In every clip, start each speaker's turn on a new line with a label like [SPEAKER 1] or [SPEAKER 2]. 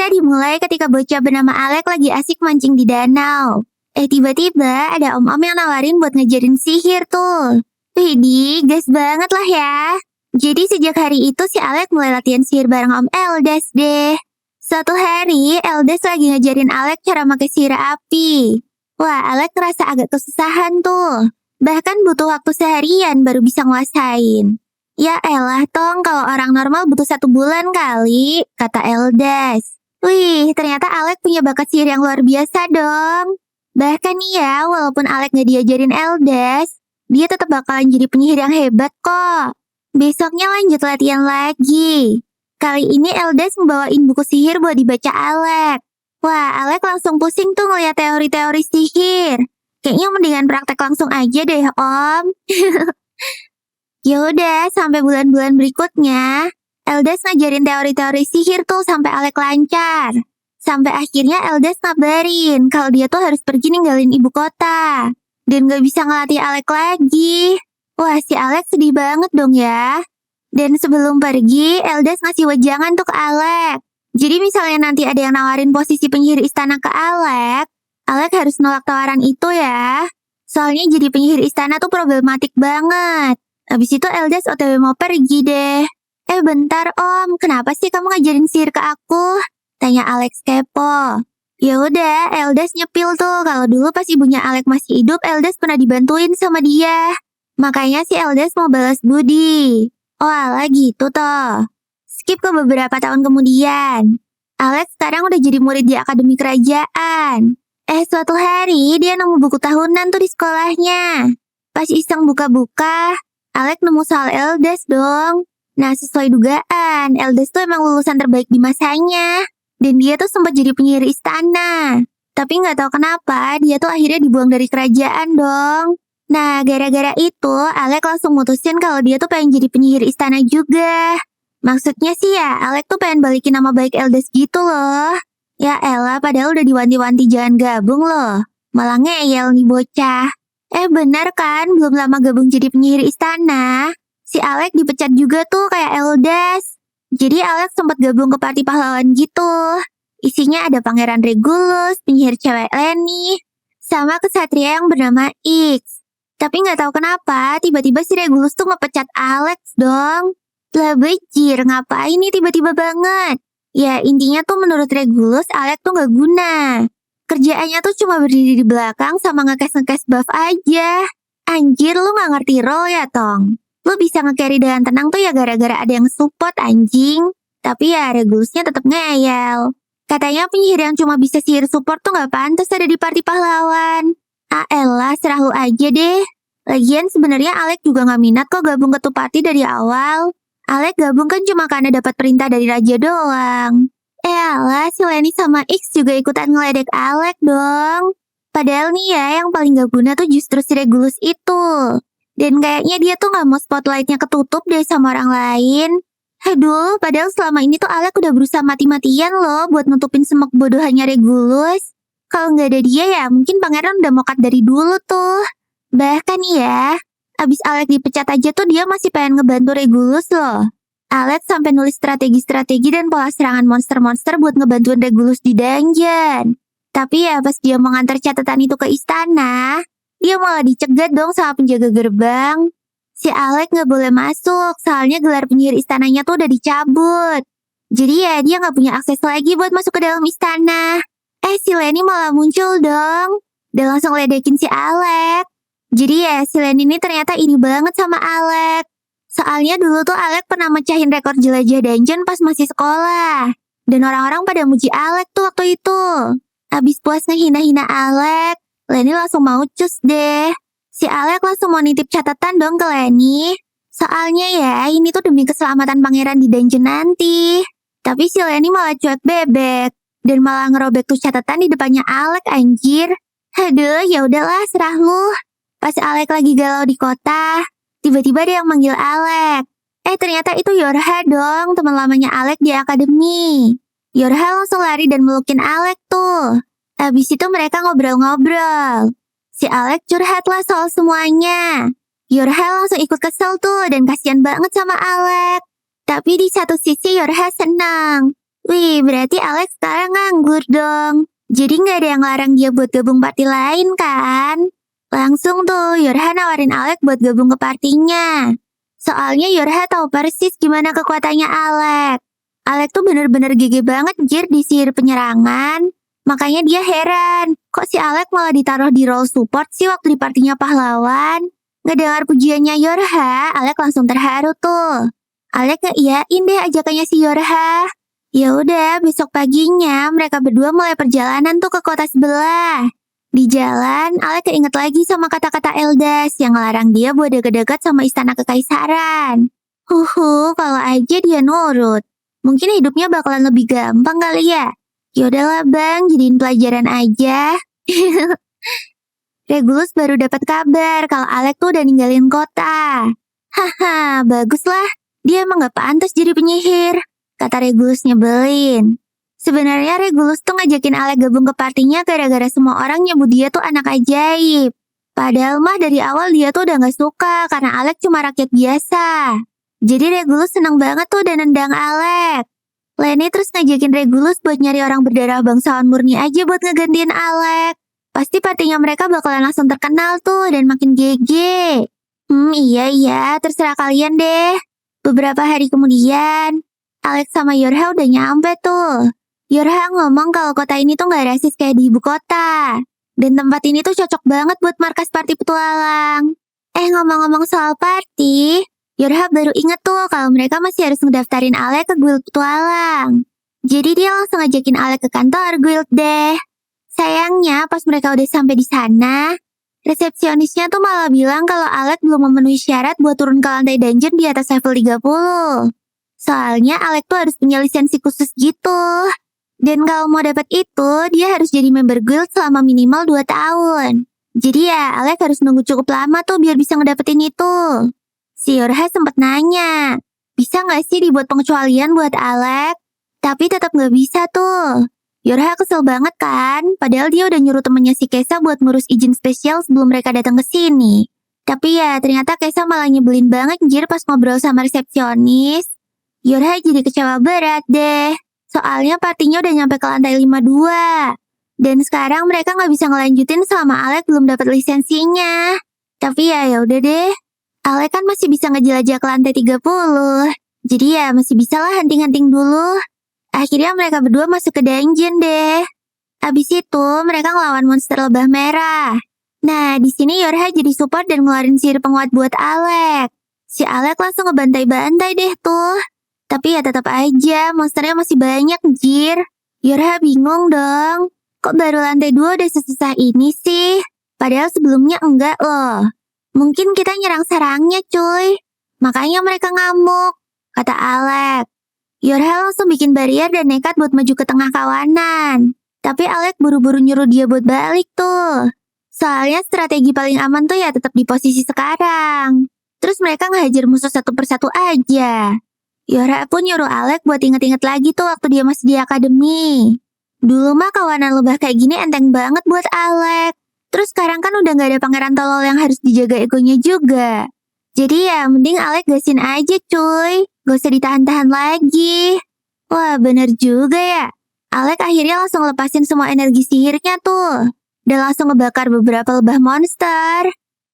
[SPEAKER 1] Cerita dimulai ketika bocah bernama Alek lagi asik mancing di danau. Tiba-tiba ada om-om yang nawarin buat ngajarin sihir tuh. Widih, gas banget lah ya. Jadi sejak hari itu si Alek mulai latihan sihir bareng Om Eldes deh. Suatu hari, Eldes lagi ngajarin Alek cara pakai sihir api. Wah, Alek ngerasa agak kesusahan tuh. Bahkan butuh waktu seharian baru bisa nguasain. Ya elah Tong, kalau orang normal butuh 1 bulan kali, kata Eldes. Wih, ternyata Alek punya bakat sihir yang luar biasa dong. Bahkan nih ya, walaupun Alek gak diajarin Eldes, dia tetap bakalan jadi penyihir yang hebat kok. Besoknya lanjut latihan lagi. Kali ini Eldes ngebawain buku sihir buat dibaca Alek. Wah, Alek langsung pusing tuh ngeliat teori-teori sihir. Kayaknya mendingan praktek langsung aja deh, Om. Yaudah, sampai bulan-bulan berikutnya, Eldes ngajarin teori-teori sihir tuh sampai Alek lancar. Sampai akhirnya Eldes ngabarin kalau dia tuh harus pergi ninggalin ibu kota. Dan gak bisa ngelatih Alek lagi. Wah, si Alek sedih banget dong ya. Dan sebelum pergi, Eldes ngasih wejangan tuh ke Alek. Jadi misalnya nanti ada yang nawarin posisi penyihir istana ke Alek, Alek harus nolak tawaran itu ya. Soalnya jadi penyihir istana tuh problematik banget. Abis itu Eldes OTW mau pergi deh. Bentar Om, kenapa sih kamu ngajarin sihir ke aku? Tanya Alex kepo. Ya udah, Eldes nyepil tuh kalau dulu pas ibunya Alek masih hidup, Eldes pernah dibantuin sama dia. Makanya si Eldes mau balas budi. Oh alah gitu toh. Skip ke beberapa tahun kemudian. Alex sekarang udah jadi murid di akademi kerajaan. Suatu hari dia nemu buku tahunan tuh di sekolahnya. Pas iseng buka-buka, Alek nemu soal Eldes dong. Nah, sesuai dugaan, Eldes tuh emang lulusan terbaik di masanya. Dan dia tuh sempat jadi penyihir istana. Tapi nggak tahu kenapa, dia tuh akhirnya dibuang dari kerajaan dong. Nah, gara-gara itu, Alek langsung mutusin kalau dia tuh pengen jadi penyihir istana juga. Maksudnya sih ya, Alek tuh pengen balikin nama baik Eldes gitu loh. Ya elah, padahal udah diwanti-wanti jangan gabung loh. Malah ngeyel nih bocah. Benar kan, belum lama gabung jadi penyihir istana. Si Alek dipecat juga tuh kayak Eldes. Jadi Alek sempat gabung ke parti pahlawan gitu. Isinya ada Pangeran Regulus, penyihir cewek Lenny, sama kesatria yang bernama X. Tapi nggak tahu kenapa, tiba-tiba si Regulus tuh ngepecat Alex dong. Lah bejir, ngapain nih tiba-tiba banget? Ya intinya tuh menurut Regulus, Alek tuh nggak guna. Kerjaannya tuh cuma berdiri di belakang sama ngekes-ngekes buff aja. Anjir, lu gak ngerti role ya, Tong? Lu bisa nge-carry dengan tenang tuh ya gara-gara ada yang support, anjing. Tapi ya Regulusnya tetap ngeyel. Katanya penyihir yang cuma bisa sihir support tuh gak pantas ada di parti pahlawan. Elah, serah lu aja deh. Lagian sebenarnya Alek juga gak minat kok gabung ke tuh party dari awal. Alek gabung kan cuma karena dapat perintah dari raja doang. Alah, si Lenny sama X juga ikutan ngeledek Alek dong. Padahal nih ya, yang paling gak guna tuh justru si Regulus itu. Dan kayaknya dia tuh gak mau spotlightnya ketutup deh sama orang lain. Aduh, padahal selama ini tuh Alek udah berusaha mati-matian loh buat nutupin semua kebodohannya Regulus. Kalau nggak ada dia ya, mungkin pangeran udah mokat dari dulu tuh. Bahkan nih ya, abis Alek dipecat aja tuh dia masih pengen ngebantu Regulus loh. Alek sampai nulis strategi-strategi dan pola serangan monster-monster buat ngebantuin Regulus di dungeon. Tapi ya pas dia mau ngantar catatan itu ke istana, dia malah dicegat dong sama penjaga gerbang. Si Alek gak boleh masuk, soalnya gelar penyihir istananya tuh udah dicabut. Jadi ya dia gak punya akses lagi buat masuk ke dalam istana. Si Lenny malah muncul dong. Dan langsung ledekin si Alek. Jadi ya si Lenny ini ternyata iri banget sama Alek. Soalnya dulu tuh Alek pernah mecahin rekor jelajah dungeon pas masih sekolah. Dan orang-orang pada muji Alek tuh waktu itu. Abis puas ngehina-hina Alek, Lenny langsung mau cus deh. Si Alek langsung mau nitip catatan dong ke Lenny. Soalnya ya ini tuh demi keselamatan pangeran di dungeon nanti. Tapi si Lenny malah cuek bebek. Dan malah ngerobek tuh catatan di depannya Alek anjir. Aduh ya udahlah serah lu. Pas Alek lagi galau di kota, tiba-tiba ada yang manggil Alek. Ternyata itu Yorha dong, teman lamanya Alek di akademi. Yorha langsung lari dan melukin Alek tuh. Habis itu mereka ngobrol-ngobrol. Si Alek curhat lah soal semuanya. Yorha langsung ikut kesel tuh dan kasihan banget sama Alek. Tapi di satu sisi Yorha senang. Wih, berarti Alex sekarang nganggur dong. Jadi nggak ada yang larang dia buat gabung party lain kan? Langsung tuh Yorha nawarin Alex buat gabung ke partinya. Soalnya Yorha tahu persis gimana kekuatannya Alex. Alex tuh bener-bener gege banget jir di sihir penyerangan. Makanya dia heran, kok si Alex malah ditaruh di role support sih waktu di partinya pahlawan? Ngedengar pujiannya Yorha, Alex langsung terharu tuh. Alex ngeiyain deh ajakannya si Yorha. Ya udah, besok paginya mereka berdua mulai perjalanan tuh ke kota sebelah. Di jalan, Alek keinget lagi sama kata-kata Eldas yang ngelarang dia buat deket-deket sama istana kekaisaran. Kalau aja dia nurut. Mungkin hidupnya bakalan lebih gampang kali ya. Yaudahlah bang, jadiin pelajaran aja. Regulus baru dapat kabar kalau Alek tuh udah ninggalin kota. Haha, baguslah. Dia emang gak pantas jadi penyihir, kata Regulus nyebelin. Sebenarnya Regulus tuh ngajakin Alek gabung ke partinya gara-gara semua orang nyebut dia tuh anak ajaib. Padahal mah dari awal dia tuh udah gak suka karena Alek cuma rakyat biasa. Jadi Regulus seneng banget tuh dan nendang Alek. Lenny terus ngajakin Regulus buat nyari orang berdarah bangsawan murni aja buat ngegantiin Alek. Pasti partinya mereka bakalan langsung terkenal tuh dan makin GG. Iya, terserah kalian deh. Beberapa hari kemudian, Alex sama Yorha udah nyampe tuh. Yorha ngomong kalau kota ini tuh gak rasis kayak di ibu kota. Dan tempat ini tuh cocok banget buat markas party petualang. Ngomong-ngomong soal party, Yorha baru inget tuh kalau mereka masih harus ngedaftarin Alex ke guild petualang. Jadi dia langsung ngajakin Alex ke kantor guild deh. Sayangnya pas mereka udah sampai di sana, resepsionisnya tuh malah bilang kalau Alex belum memenuhi syarat buat turun ke lantai dungeon di atas level 30. Soalnya Alex tuh harus punya lisensi khusus gitu. Dan kalau mau dapat itu, dia harus jadi member guild selama minimal 2 tahun. Jadi ya, Alex harus nunggu cukup lama tuh biar bisa ngedapetin itu. Si Yorha sempet nanya, bisa nggak sih dibuat pengecualian buat Alex? Tapi tetap nggak bisa tuh. Yorha kesel banget kan, padahal dia udah nyuruh temennya si Kesa buat ngurus izin spesial sebelum mereka datang ke sini. Tapi ya, ternyata Kesa malah nyebelin banget jir pas ngobrol sama resepsionis. Yorha jadi kecewa berat deh, soalnya partinya udah nyampe ke lantai 52. Dan sekarang mereka nggak bisa ngelanjutin selama Alex belum dapat lisensinya. Tapi ya udah deh, Alex kan masih bisa ngejelajah ke lantai 30. Jadi ya masih bisa lah hunting-hunting dulu. Akhirnya mereka berdua masuk ke dungeon deh. Abis itu mereka ngelawan monster lebah merah. Nah di sini Yorha jadi support dan ngeluarin sihir penguat buat Alex. Si Alex langsung ngebantai-bantai deh tuh. Tapi ya tetap aja monsternya masih banyak jir. Yorha bingung dong. Kok baru lantai 2 udah sesusah ini sih? Padahal sebelumnya enggak loh. Mungkin kita nyerang sarangnya cuy. Makanya mereka ngamuk, kata Alex. Yorha langsung bikin barrier dan nekat buat maju ke tengah kawanan. Tapi Alex buru-buru nyuruh dia buat balik tuh. Soalnya strategi paling aman tuh ya tetap di posisi sekarang. Terus mereka ngehajar musuh satu persatu aja. Yorha pun nyuruh Alex buat inget-inget lagi tuh waktu dia masih di akademi. Dulu mah kawanan lebah kayak gini enteng banget buat Alex. Terus sekarang kan udah gak ada pangeran tolol yang harus dijaga egonya juga. Jadi ya mending Alex gasin aja cuy. Gak usah ditahan-tahan lagi. Wah bener juga ya. Alex akhirnya langsung lepasin semua energi sihirnya tuh. Dan langsung ngebakar beberapa lebah monster.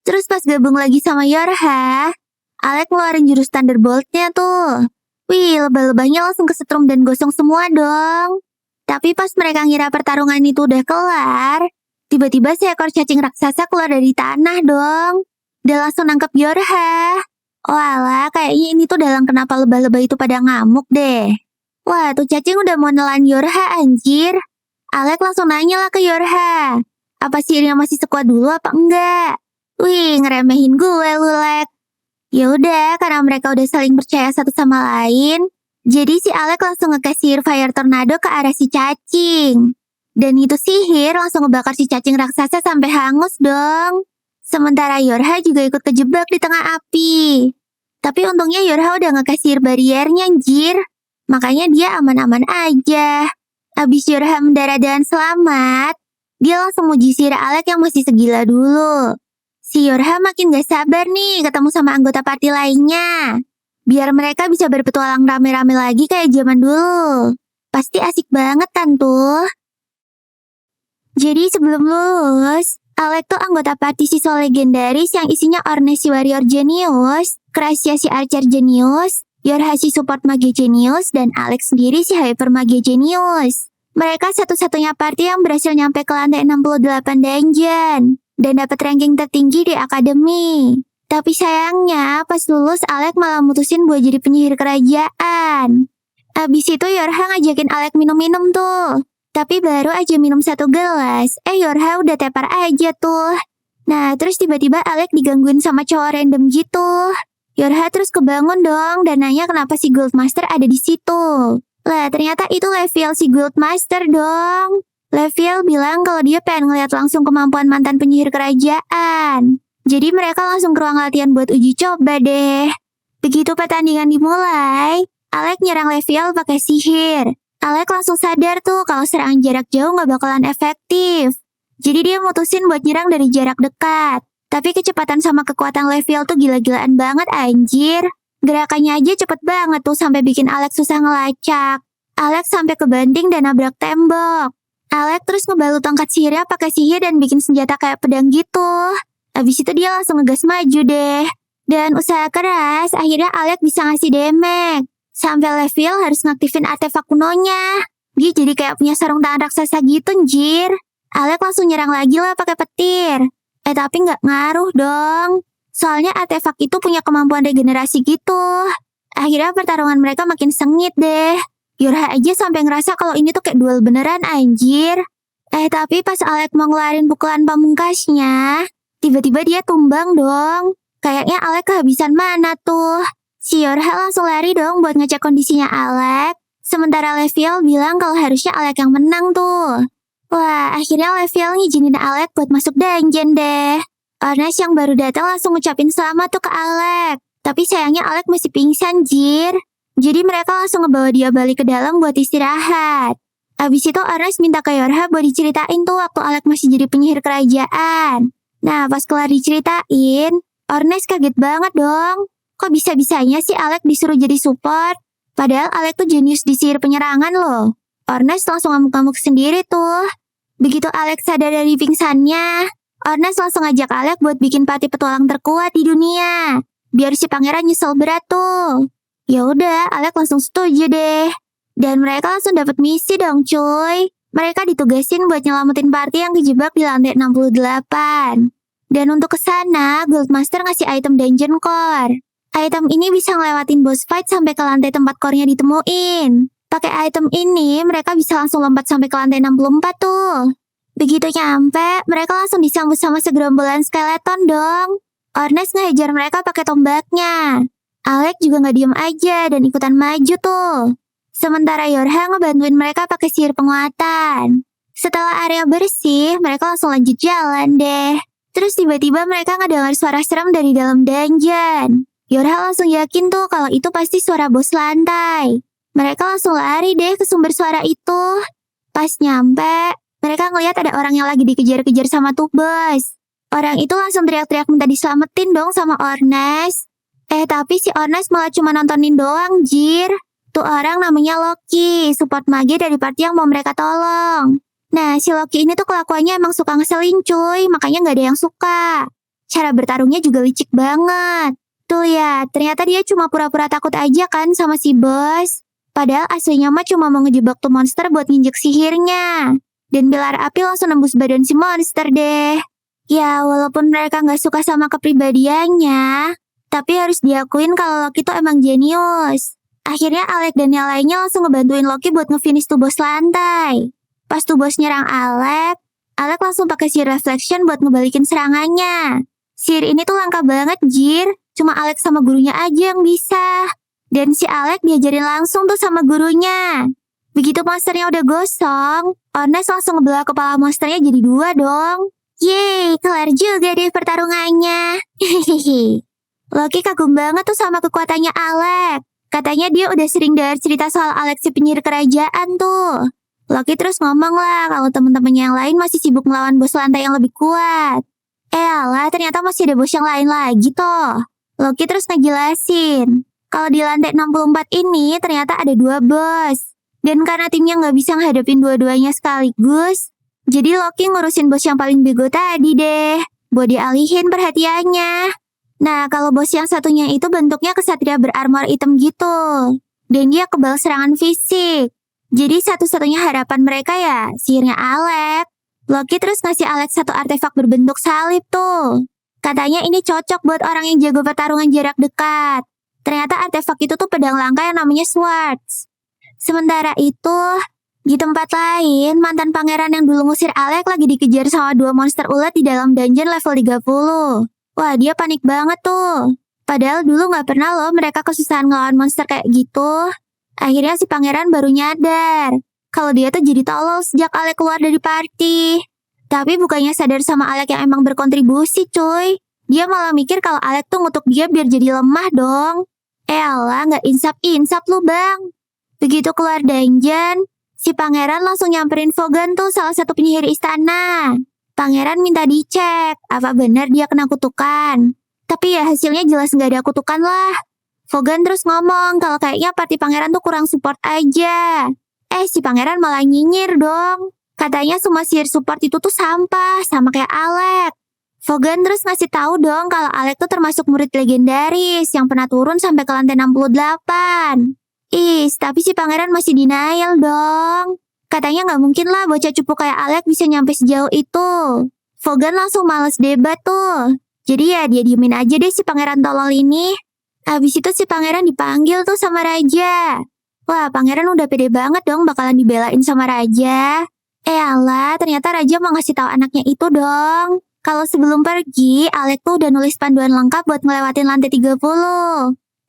[SPEAKER 1] Terus pas gabung lagi sama Yorha, Alex ngeluarin jurus Thunderbolt-nya tuh. Wih, lebah-lebahnya langsung kesetrum dan gosong semua dong. Tapi pas mereka ngira pertarungan itu udah kelar, tiba-tiba seekor cacing raksasa keluar dari tanah dong. Dan langsung nangkep Yorha. Walah, kayaknya ini tuh dalang kenapa lebah-lebah itu pada ngamuk deh. Wah, tuh cacing udah mau nelan Yorha anjir. Alex langsung nanya lah ke Yorha. Apa sihirnya masih sekuat dulu apa enggak? Wih, ngeremehin gue lu, Lex. Ya udah, karena mereka udah saling percaya satu sama lain, jadi si Alex langsung nge-cast sihir Fire Tornado ke arah si cacing. Dan itu sihir langsung ngebakar si cacing raksasa sampai hangus dong. Sementara Yorha juga ikut kejebak di tengah api. Tapi untungnya Yorha udah nge-cast sihir bariernya anjir. Makanya dia aman-aman aja. Abis Yorha mendarat dengan selamat, dia langsung muji sihir Alex yang masih segila dulu. Si Yorha makin gak sabar nih ketemu sama anggota party lainnya. Biar mereka bisa berpetualang rame-rame lagi kayak zaman dulu. Pasti asik banget kan tuh. Jadi sebelum lulus, Alec tuh anggota partisi so legendaris yang isinya Ornette si warrior genius, Krasia si archer genius, Yorha si support mage genius, dan Alex sendiri si hyper mage genius. Mereka satu-satunya party yang berhasil nyampe ke lantai 68 dungeon dan dapat ranking tertinggi di akademi. Tapi sayangnya pas lulus Alec malah mutusin buat jadi penyihir kerajaan. Abis itu Yorha ngajakin Alec minum-minum tuh. Tapi baru aja minum 1 gelas, Yorha udah tepar aja tuh. Nah, terus tiba-tiba Alec digangguin sama cowok random gitu. Yorha terus kebangun dong dan nanya kenapa si Guildmaster ada di situ. Lah, ternyata itu Leviel si Guildmaster dong. Leviel bilang kalau dia pengen ngeliat langsung kemampuan mantan penyihir kerajaan. Jadi mereka langsung ke ruang latihan buat uji coba deh. Begitu pertandingan dimulai, Alec nyerang Leviel pakai sihir. Alec langsung sadar tuh kalau serangan jarak jauh gak bakalan efektif. Jadi dia mutusin buat nyerang dari jarak dekat. Tapi kecepatan sama kekuatan Leviel tuh gila-gilaan banget anjir. Gerakannya aja cepet banget tuh sampai bikin Alec susah ngelacak. Alec sampai kebanting dan nabrak tembok. Alec terus ngebalut tongkat sihirnya pakai sihir dan bikin senjata kayak pedang gitu. Abis itu dia langsung ngegas maju deh. Dan usaha keras, akhirnya Alec bisa ngasih damage. Sampai Leviel harus ngaktifin artefak kunonya. Dia jadi kayak punya sarung tangan raksasa gitu, anjir. Alec langsung nyerang lagi lah pakai petir. Tapi nggak ngaruh dong. Soalnya artefak itu punya kemampuan regenerasi gitu. Akhirnya pertarungan mereka makin sengit deh. Yorha aja sampai ngerasa kalau ini tuh kayak duel beneran, anjir. Tapi pas Alec mau ngeluarin pukulan pamungkasnya, tiba-tiba dia tumbang dong. Kayaknya Alec kehabisan mana tuh. Si Yorha langsung lari dong buat ngecek kondisinya Alec. Sementara Leviel bilang kalau harusnya Alec yang menang tuh. Wah, akhirnya Leviel ngizinin Alec buat masuk dungeon deh. Ornette yang baru datang langsung ngucapin selamat tuh ke Alec. Tapi sayangnya Alec masih pingsan, jir. Jadi mereka langsung ngebawa dia balik ke dalam buat istirahat. Abis itu Ornette minta ke Yorha buat diceritain tuh waktu Alec masih jadi penyihir kerajaan. Nah, pas kelar diceritain, Ornette kaget banget dong. Kok bisa-bisanya sih Alec disuruh jadi support? Padahal Alec tuh jenius di sihir penyerangan loh. Ornette langsung ngamuk-ngamuk sendiri tuh. Begitu Alec sadar dari pingsannya, Ornette langsung ngajak Alec buat bikin party petualang terkuat di dunia. Biar si pangeran nyesel berat tuh. Ya udah, Alec langsung setuju deh. Dan mereka langsung dapat misi dong cuy. Mereka ditugasin buat nyelamatin party yang kejebak di lantai 68. Dan untuk kesana, Guildmaster ngasih item Dungeon Core. Item ini bisa ngelewatin boss fight sampai ke lantai tempat core-nya ditemuin. Pakai item ini, mereka bisa langsung lompat sampai ke lantai 64 tuh. Begitu nyampe, mereka langsung disambut sama segerombolan skeleton dong. Ornette ngehajar mereka pakai tombaknya. Alec juga nggak diem aja dan ikutan maju tuh. Sementara Yorha ngebantuin mereka pakai sihir penguatan. Setelah area bersih, mereka langsung lanjut jalan deh. Terus tiba-tiba mereka ngedengar suara serem dari dalam dungeon. Yorha langsung yakin tuh kalau itu pasti suara bos lantai. Mereka langsung lari deh ke sumber suara itu. Pas nyampe, mereka ngeliat ada orang yang lagi dikejar-kejar sama tuh bos. Orang itu langsung teriak-teriak minta diselamatin dong sama Ornette. Tapi si Ornette malah cuma nontonin doang, jir. Tuh orang namanya Loki, support mage dari party yang mau mereka tolong. Nah, si Loki ini tuh kelakuannya emang suka ngeselin cuy, makanya gak ada yang suka. Cara bertarungnya juga licik banget. Tuh ya, ternyata dia cuma pura-pura takut aja kan sama si bos. Padahal aslinya mah cuma mau ngejebak tuh monster buat nginjek sihirnya. Dan pilar api langsung nembus badan si monster deh. Ya, walaupun mereka gak suka sama kepribadiannya, tapi harus diakuin kalau Loki tuh emang jenius. Akhirnya Alec dan yang lainnya langsung ngebantuin Loki buat ngefinish tuh bos lantai. Pas tuh bos nyerang Alec langsung pakai sihir reflection buat ngebalikin serangannya. Sihir ini tuh langka banget, jir. Cuma Alec sama gurunya aja yang bisa. Dan si Alec diajarin langsung tuh sama gurunya. Begitu monsternya udah gosong, Ornette langsung ngebelah kepala monsternya jadi 2 dong. Yeay, kelar juga deh pertarungannya. Hehehe. Loki kagum banget tuh sama kekuatannya Alec. Katanya dia udah sering dengar cerita soal Alec si penyihir kerajaan tuh. Loki terus ngomong lah kalau temen-temennya yang lain masih sibuk melawan bos lantai yang lebih kuat. Alah, ternyata masih ada bos yang lain lagi toh. Loki terus ngejelasin kalau di lantai 64 ini ternyata ada 2 bos. Dan karena timnya nggak bisa ngadepin dua-duanya sekaligus, jadi Loki ngurusin bos yang paling bego tadi deh, buat dialihin perhatiannya. Nah, kalau bos yang satunya itu bentuknya kesatria berarmor hitam gitu. Dan dia kebal serangan fisik. Jadi satu-satunya harapan mereka ya sihirnya Alec. Loki terus ngasih Alec satu artefak berbentuk salib tuh. Katanya ini cocok buat orang yang jago pertarungan jarak dekat. Ternyata artefak itu tuh pedang langka yang namanya Swords. Sementara itu, di tempat lain, mantan pangeran yang dulu ngusir Alec lagi dikejar sama dua monster ulet di dalam dungeon level 30. Wah, dia panik banget tuh. Padahal dulu gak pernah loh mereka kesusahan ngelawan monster kayak gitu. Akhirnya si pangeran baru nyadar kalau dia tuh jadi tolol sejak Alec keluar dari party. Tapi bukannya sadar sama Alec yang emang berkontribusi cuy. Dia malah mikir kalau Alec tuh ngutuk dia biar jadi lemah dong. Elah, gak insap-insap lu bang. Begitu keluar dungeon, si pangeran langsung nyamperin Vogan tuh salah satu penyihir istana. Pangeran minta dicek, apa benar dia kena kutukan. Tapi ya hasilnya jelas gak ada kutukan lah. Vogan terus ngomong kalau kayaknya party pangeran tuh kurang support aja. Si pangeran malah nyinyir dong. Katanya semua sihir support itu tuh sampah, sama kayak Alec. Vogan terus ngasih tahu dong kalau Alec tuh termasuk murid legendaris yang pernah turun sampai ke lantai 68. Tapi si pangeran masih denial dong. Katanya nggak mungkin lah bocah cupu kayak Alec bisa nyampe sejauh itu. Vogan langsung males debat tuh. Jadi ya dia diemin aja deh si pangeran tolol ini. Abis itu si pangeran dipanggil tuh sama raja. Wah, pangeran udah pede banget dong bakalan dibelain sama raja. Alah, ternyata raja mau ngasih tahu anaknya itu dong. Kalau sebelum pergi, Alec tuh udah nulis panduan lengkap buat ngelewatin lantai 30.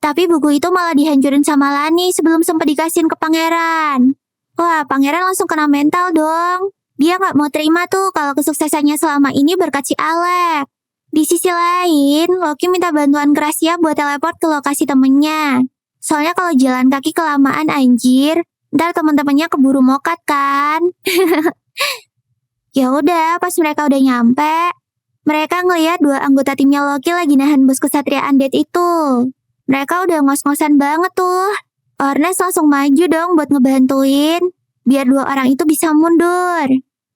[SPEAKER 1] Tapi buku itu malah dihancurin sama Lani sebelum sempat dikasihin ke pangeran. Wah, pangeran langsung kena mental dong. Dia nggak mau terima tuh kalau kesuksesannya selama ini berkat si Alec. Di sisi lain, Loki minta bantuan Gracia buat teleport ke lokasi temennya. Soalnya kalau jalan kaki kelamaan anjir, ntar teman-temannya keburu mokat kan. Ya udah, pas mereka udah nyampe, mereka ngeliat dua anggota timnya Loki lagi nahan bos kesatria undead itu. Mereka udah ngos-ngosan banget tuh. Ornes langsung maju dong buat ngebantuin, biar dua orang itu bisa mundur.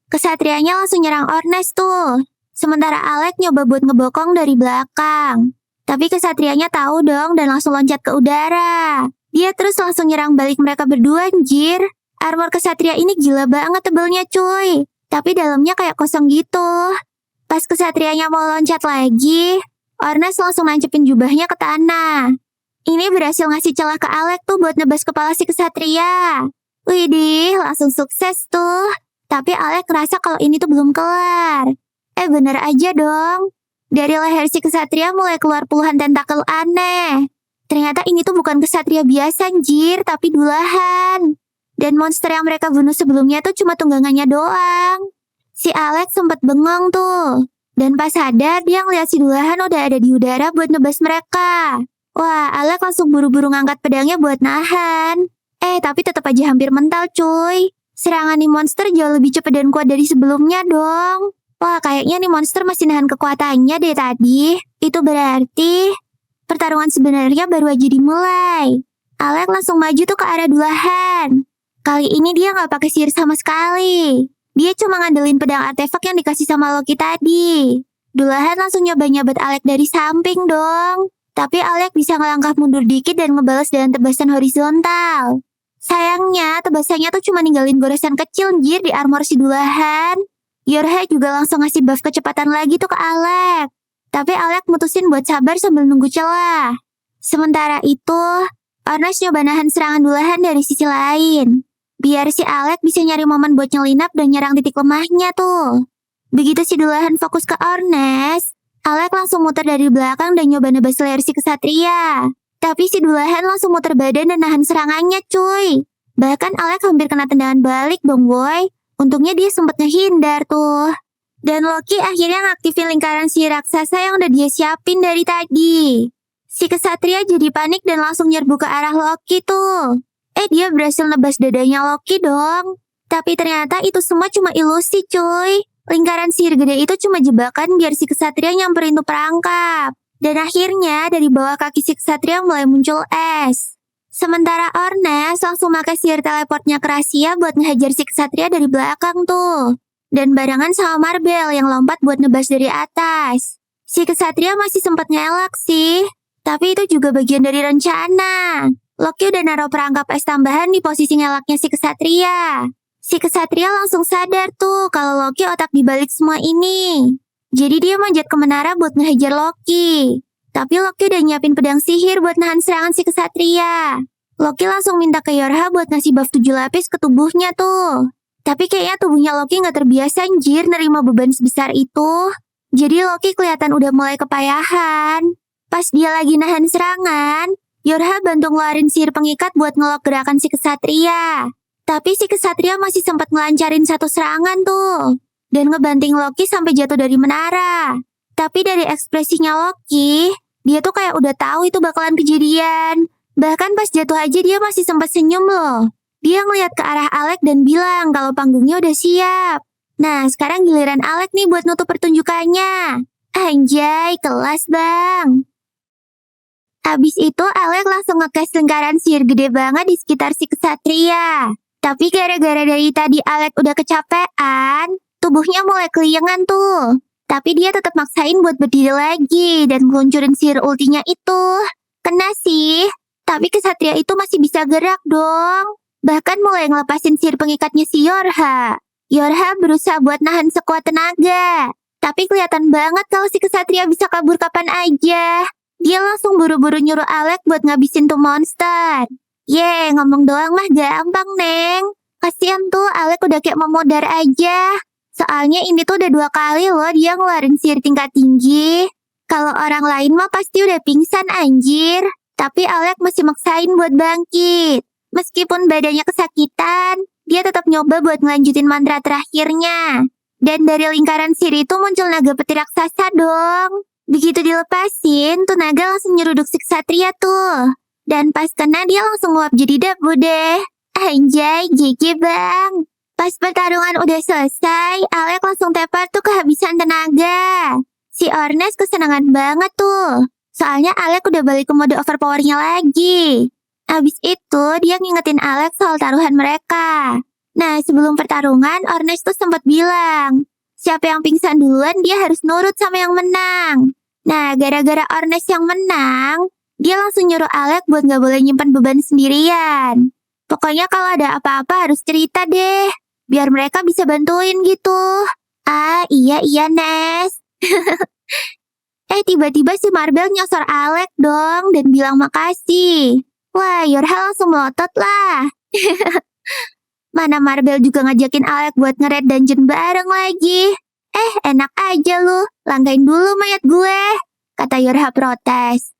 [SPEAKER 1] Kesatrianya langsung nyerang Ornes tuh. Sementara Alec nyoba buat ngebokong dari belakang. Tapi kesatrianya tahu dong dan langsung loncat ke udara. Dia terus langsung nyerang balik mereka berdua anjir. Armor kesatria ini gila banget tebelnya cuy. Tapi dalamnya kayak kosong gitu. Pas kesatrianya mau loncat lagi, Ornes langsung nancepin jubahnya ke tanah. Ini berhasil ngasih celah ke Alec tuh buat nebas kepala si kesatria. Widih, langsung sukses tuh. Tapi Alec ngerasa kalau ini tuh belum kelar. Bener aja dong. Dari leher si kesatria mulai keluar puluhan tentakel aneh. Ternyata ini tuh bukan kesatria biasa anjir, tapi dulahan. Dan monster yang mereka bunuh sebelumnya tuh cuma tunggangannya doang. Si Alec sempet bengong tuh. Dan pas sadar dia ngeliat si dulahan udah ada di udara buat nebas mereka. Wah, Alec langsung buru-buru ngangkat pedangnya buat nahan. Tapi tetap aja hampir mental cuy. Serangan nih monster jauh lebih cepat dan kuat dari sebelumnya dong. Wah, kayaknya nih monster masih nahan kekuatannya deh tadi. Itu berarti pertarungan sebenarnya baru aja dimulai. Alec langsung maju tuh ke arah dulahan. Kali ini dia nggak pakai sihir sama sekali. Dia cuma ngandelin pedang artefak yang dikasih sama Loki tadi. Dulahan langsung nyoba-nyobat Alec dari samping dong. Tapi Alec bisa ngelangkah mundur dikit dan ngebalas dengan tebasan horizontal. Sayangnya, tebasannya tuh cuma ninggalin goresan kecil anjir di armor si dulahan. Yorhe juga langsung ngasih buff kecepatan lagi tuh ke Alec. Tapi Alec mutusin buat sabar sambil nunggu celah. Sementara itu, Ornes nyoba nahan serangan dulahan dari sisi lain. Biar si Alec bisa nyari momen buat nyelinap dan nyerang titik lemahnya tuh. Begitu si dulahan fokus ke Ornes, Alec langsung muter dari belakang dan nyoba nebas leher si kesatria. Tapi si dulahan langsung muter badan dan nahan serangannya cuy. Bahkan Alec hampir kena tendangan balik dong boy. Untungnya dia sempat ngehindar tuh. Dan Loki akhirnya ngaktifin lingkaran si raksasa yang udah dia siapin dari tadi. Si kesatria jadi panik dan langsung nyerbu ke arah Loki tuh. Dia berhasil nebas dadanya Loki dong. Tapi ternyata itu semua cuma ilusi cuy. Lingkaran sihir gede itu cuma jebakan biar si kesatria nyamperin tuh perangkap. Dan akhirnya dari bawah kaki si kesatria mulai muncul es. Sementara Ornes langsung pakai sihir teleportnya ke Rahasia buat ngehajar si kesatria dari belakang tuh. Dan barengan sama Marbel yang lompat buat nebas dari atas. Si kesatria masih sempat ngelak sih. Tapi itu juga bagian dari rencana. Loki udah naruh perangkap es tambahan di posisi ngelaknya si kesatria. Si kesatria langsung sadar tuh kalau Loki otak dibalik semua ini. Jadi dia manjat ke menara buat ngehajar Loki. Tapi Loki udah nyiapin pedang sihir buat nahan serangan si kesatria. Loki langsung minta ke Yorha buat ngasih buff 7 lapis ke tubuhnya tuh. Tapi kayaknya tubuhnya Loki gak terbiasa anjir nerima beban sebesar itu. Jadi Loki kelihatan udah mulai kepayahan. Pas dia lagi nahan serangan, Yorha bantu ngeluarin sihir pengikat buat ngelok gerakan si kesatria. Tapi si kesatria masih sempat ngelancarin satu serangan tuh. Dan ngebanting Loki sampai jatuh dari menara. Tapi dari ekspresinya Loki, dia tuh kayak udah tahu itu bakalan kejadian. Bahkan pas jatuh aja dia masih sempat senyum loh. Dia ngeliat ke arah Alec dan bilang kalau panggungnya udah siap. Nah, sekarang giliran Alec nih buat nutup pertunjukannya. Anjay, kelas bang. Abis itu Alec langsung nge-cast lingkaran sihir gede banget di sekitar si kesatria. Tapi gara-gara dari tadi Alec udah kecapean, tubuhnya mulai keliengan tuh. Tapi dia tetap maksain buat berdiri lagi dan ngeluncurin sihir ultinya itu. Kena sih, tapi kesatria itu masih bisa gerak dong. Bahkan mulai ngelepasin sihir pengikatnya si Yorha. Yorha berusaha buat nahan sekuat tenaga. Tapi kelihatan banget kalau si kesatria bisa kabur kapan aja. Dia langsung buru-buru nyuruh Alec buat ngabisin tuh monster. Ngomong doang mah gampang, Neng. Kasian tuh Alec udah kayak memodar aja. Soalnya ini tuh udah 2 kali loh dia ngeluarin sihir tingkat tinggi. Kalau orang lain mah pasti udah pingsan anjir. Tapi Alec masih maksain buat bangkit. Meskipun badannya kesakitan, dia tetap nyoba buat ngelanjutin mantra terakhirnya. Dan dari lingkaran sihir itu muncul naga peti raksasa dong. Begitu dilepasin, tuh naga langsung nyeruduk si kesatria tuh. Dan pas kena dia langsung nguap jadi debu deh. Anjay, GG bang. Pas pertarungan udah selesai, Alec langsung tepar tuh kehabisan tenaga. Si Ornes kesenangan banget tuh. Soalnya Alec udah balik ke mode overpowernya lagi. Abis itu, dia ngingetin Alec soal taruhan mereka. Nah, sebelum pertarungan, Ornes tuh sempat bilang, siapa yang pingsan duluan, dia harus nurut sama yang menang. Nah, gara-gara Ornes yang menang, dia langsung nyuruh Alec buat gak boleh nyimpan beban sendirian. Pokoknya kalau ada apa-apa harus cerita deh. Biar mereka bisa bantuin gitu. Ah, iya Nes. Tiba-tiba si Marbel nyosor Alec dong dan bilang makasih. Wah, Yorha langsung melotot lah. Mana Marbel juga ngajakin Alec buat nge-raid dungeon bareng lagi. Enak aja lu, langgain dulu mayat gue. Kata Yorha protes.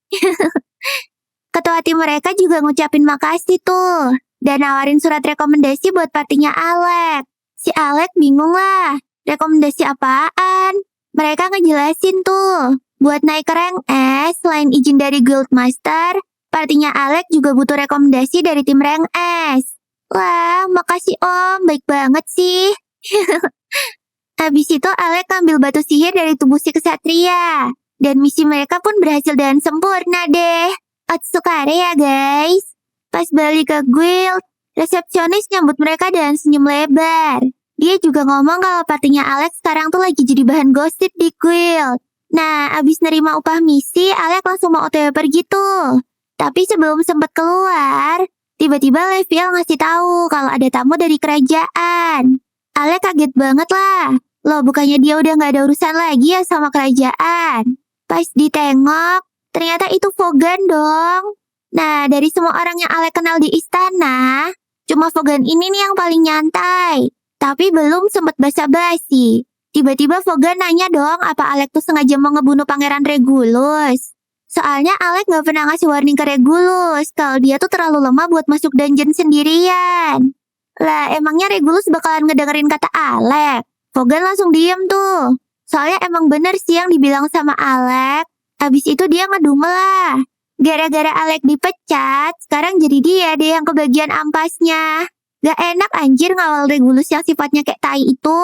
[SPEAKER 1] Ketua tim mereka juga ngucapin makasih tuh. Dan nawarin surat rekomendasi buat partinya Alec. Si Alec bingung lah, rekomendasi apaan? Mereka ngejelasin tuh, buat naik ke rank S, selain izin dari Guildmaster, partinya Alec juga butuh rekomendasi dari tim rank S. Wah, makasih om, baik banget sih. Habis itu Alec ngambil batu sihir dari tubuh si kesatria. Dan misi mereka pun berhasil dengan sempurna deh. Otsukare ya guys. Pas balik ke guild, resepsionis nyambut mereka dengan senyum lebar. Dia juga ngomong kalau partinya Alex sekarang tuh lagi jadi bahan gosip di guild. Nah, abis nerima upah misi, Alex langsung mau OTW pergi tuh. Tapi sebelum sempat keluar, tiba-tiba Leviel ngasih tahu kalau ada tamu dari kerajaan. Alex kaget banget lah. Loh, bukannya dia udah gak ada urusan lagi ya sama kerajaan. Pas ditengok, ternyata itu Vogan dong. Nah, dari semua orang yang Alec kenal di istana, cuma Vogan ini nih yang paling nyantai. Tapi belum sempat basa-basi. Tiba-tiba Vogan nanya dong apa Alec tuh sengaja mau ngebunuh Pangeran Regulus. Soalnya Alec gak pernah ngasih warning ke Regulus kalau dia tuh terlalu lemah buat masuk dungeon sendirian. Lah, emangnya Regulus bakalan ngedengerin kata Alec? Vogan langsung diem tuh. Soalnya emang bener sih yang dibilang sama Alec. Habis itu dia ngedumel lah. Gara-gara Alec dipecat, sekarang jadi dia deh yang kebagian ampasnya. Gak enak anjir ngawal Regulus yang sifatnya kayak tai itu.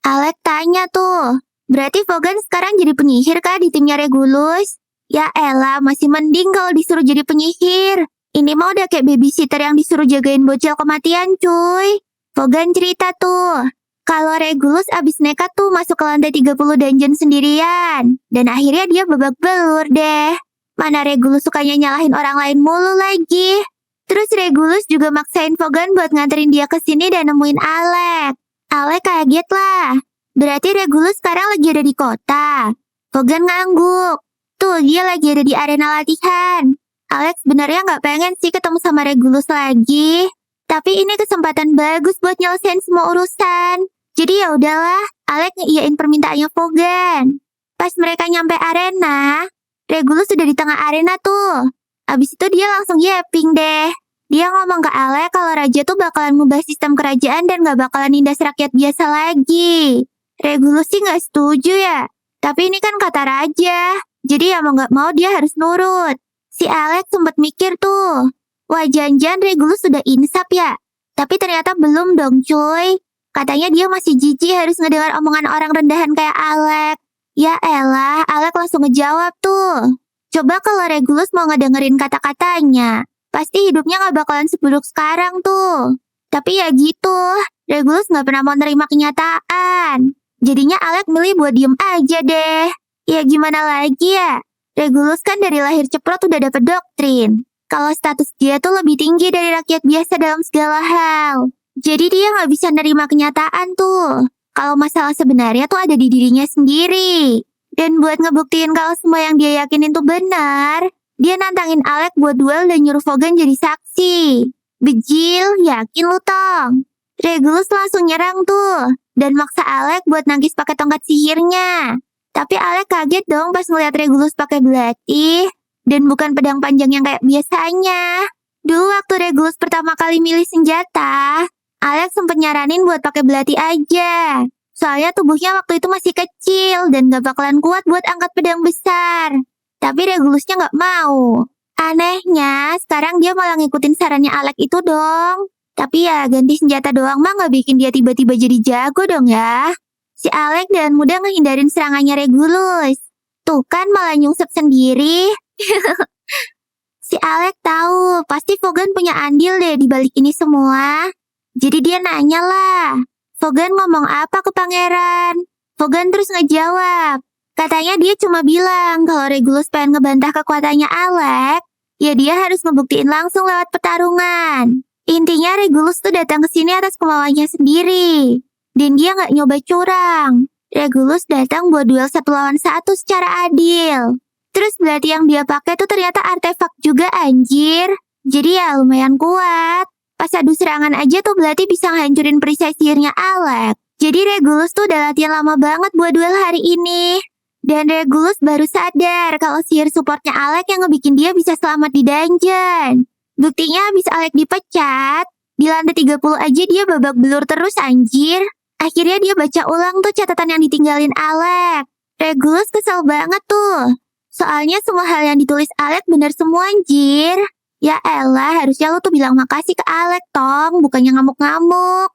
[SPEAKER 1] Alec tanya tuh, berarti Vogan sekarang jadi penyihir kah di timnya Regulus? Ya elah, masih mending kalau disuruh jadi penyihir. Ini mah udah kayak babysitter yang disuruh jagain bocil kematian cuy. Vogan cerita tuh, kalau Regulus abis nekat tuh masuk ke lantai 30 dungeon sendirian. Dan akhirnya dia babak belur deh. Mana Regulus sukanya nyalahin orang lain mulu lagi. Terus Regulus juga maksain Vogan buat nganterin dia ke sini dan nemuin Alec. Alec kaget lah. Berarti Regulus sekarang lagi ada di kota. Vogan ngangguk. Tuh, dia lagi ada di arena latihan. Alex sebenarnya nggak pengen sih ketemu sama Regulus lagi. Tapi ini kesempatan bagus buat nyelesain semua urusan. Jadi ya udahlah, Alex ngeiyain permintaannya Vogan. Pas mereka nyampe arena, Regulus sudah di tengah arena tuh. Abis itu dia langsung yapping deh. Dia ngomong ke Alex kalau raja tuh bakalan ngubah sistem kerajaan dan nggak bakalan nindas rakyat biasa lagi. Regulus sih nggak setuju ya. Tapi ini kan kata raja. Jadi ya mau nggak mau dia harus nurut. Si Alex sempat mikir tuh, wah jangan-jangan Regulus sudah insap ya. Tapi ternyata belum dong cuy. Katanya dia masih jijik harus ngedengar omongan orang rendahan kayak Alex. Ya elah, Alex langsung ngejawab tuh. Coba kalau Regulus mau ngedengerin kata-katanya, pasti hidupnya gak bakalan seburuk sekarang tuh. Tapi ya gitu, Regulus gak pernah mau nerima kenyataan. Jadinya Alex milih buat diem aja deh. Ya gimana lagi ya? Regulus kan dari lahir ceprot udah dapet doktrin. Kalau status dia tuh lebih tinggi dari rakyat biasa dalam segala hal. Jadi dia gak bisa nerima kenyataan tuh. Kalau masalah sebenarnya tuh ada di dirinya sendiri. Dan buat ngebuktiin kalau semua yang dia yakinin tuh benar, dia nantangin Alex buat duel dan nyuruh Vogan jadi saksi. Bejil, yakin lu Tong? Regulus langsung nyerang tuh. Dan maksa Alex buat nangkis pakai tongkat sihirnya. Tapi Alex kaget dong pas ngeliat Regulus pakai belati. Dan bukan pedang panjang yang kayak biasanya. Dulu waktu Regulus pertama kali milih senjata, Alex sempet nyaranin buat pakai belati aja. Soalnya tubuhnya waktu itu masih kecil dan gak bakalan kuat buat angkat pedang besar. Tapi Regulusnya gak mau. Anehnya, sekarang dia malah ngikutin sarannya Alex itu dong. Tapi ya ganti senjata doang mah gak bikin dia tiba-tiba jadi jago dong ya. Si Alex dengan mudah ngehindarin serangannya Regulus. Tuh kan malah nyungsep sendiri. Si Alex tahu pasti Vogan punya andil deh di balik ini semua. Jadi dia nanya lah, Vogan ngomong apa ke pangeran? Vogan terus ngejawab. Katanya dia cuma bilang kalau Regulus pengen ngebantah kekuatannya Alex, ya dia harus ngebuktiin langsung lewat pertarungan. Intinya Regulus tuh datang ke sini atas kemauannya sendiri. Dan dia nggak nyoba curang. Regulus datang buat duel 1 lawan 1 secara adil. Terus belati yang dia pakai tuh ternyata artefak juga anjir. Jadi ya lumayan kuat. Pas adu serangan aja tuh belati bisa ngancurin perisai sihirnya Alex. Jadi Regulus tuh udah latihan lama banget buat duel hari ini. Dan Regulus baru sadar kalau sihir supportnya Alex yang ngebikin dia bisa selamat di dungeon. Buktinya abis Alex dipecat, di lantai 30 aja dia babak belur terus anjir. Akhirnya dia baca ulang tuh catatan yang ditinggalin Alex. Regulus kesel banget tuh. Soalnya semua hal yang ditulis Alex benar semua anjir. Ya elah, harusnya lu tuh bilang makasih ke Alex, Tong, bukannya ngamuk-ngamuk.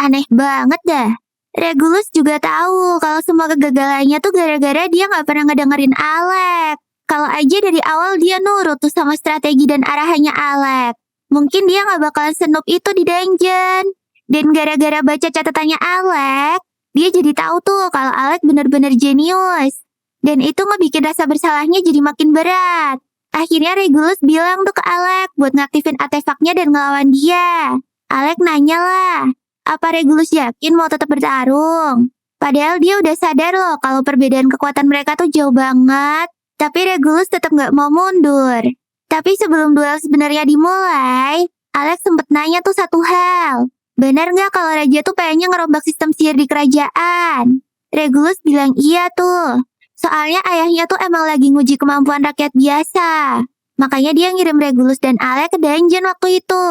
[SPEAKER 1] Aneh banget dah. Regulus juga tahu kalau semua kegagalannya tuh gara-gara dia gak pernah ngedengerin Alex. Kalau aja dari awal dia nurut tuh sama strategi dan arahannya Alex, mungkin dia gak bakalan senoob itu di dungeon. Dan gara-gara baca catatannya Alex, dia jadi tahu tuh kalau Alex bener-bener jenius. Dan itu ngebikin rasa bersalahnya jadi makin berat. Akhirnya Regulus bilang tuh ke Alex buat ngaktifin artefaknya dan ngelawan dia. Alex nanya lah, apa Regulus yakin mau tetap bertarung? Padahal dia udah sadar loh kalau perbedaan kekuatan mereka tuh jauh banget. Tapi Regulus tetap gak mau mundur. Tapi sebelum duel sebenarnya dimulai, Alex sempet nanya tuh satu hal. Benar nggak kalau raja tuh pengennya ngerombak sistem sihir di kerajaan? Regulus bilang iya tuh. Soalnya ayahnya tuh emang lagi nguji kemampuan rakyat biasa. Makanya dia ngirim Regulus dan Alex ke dungeon waktu itu.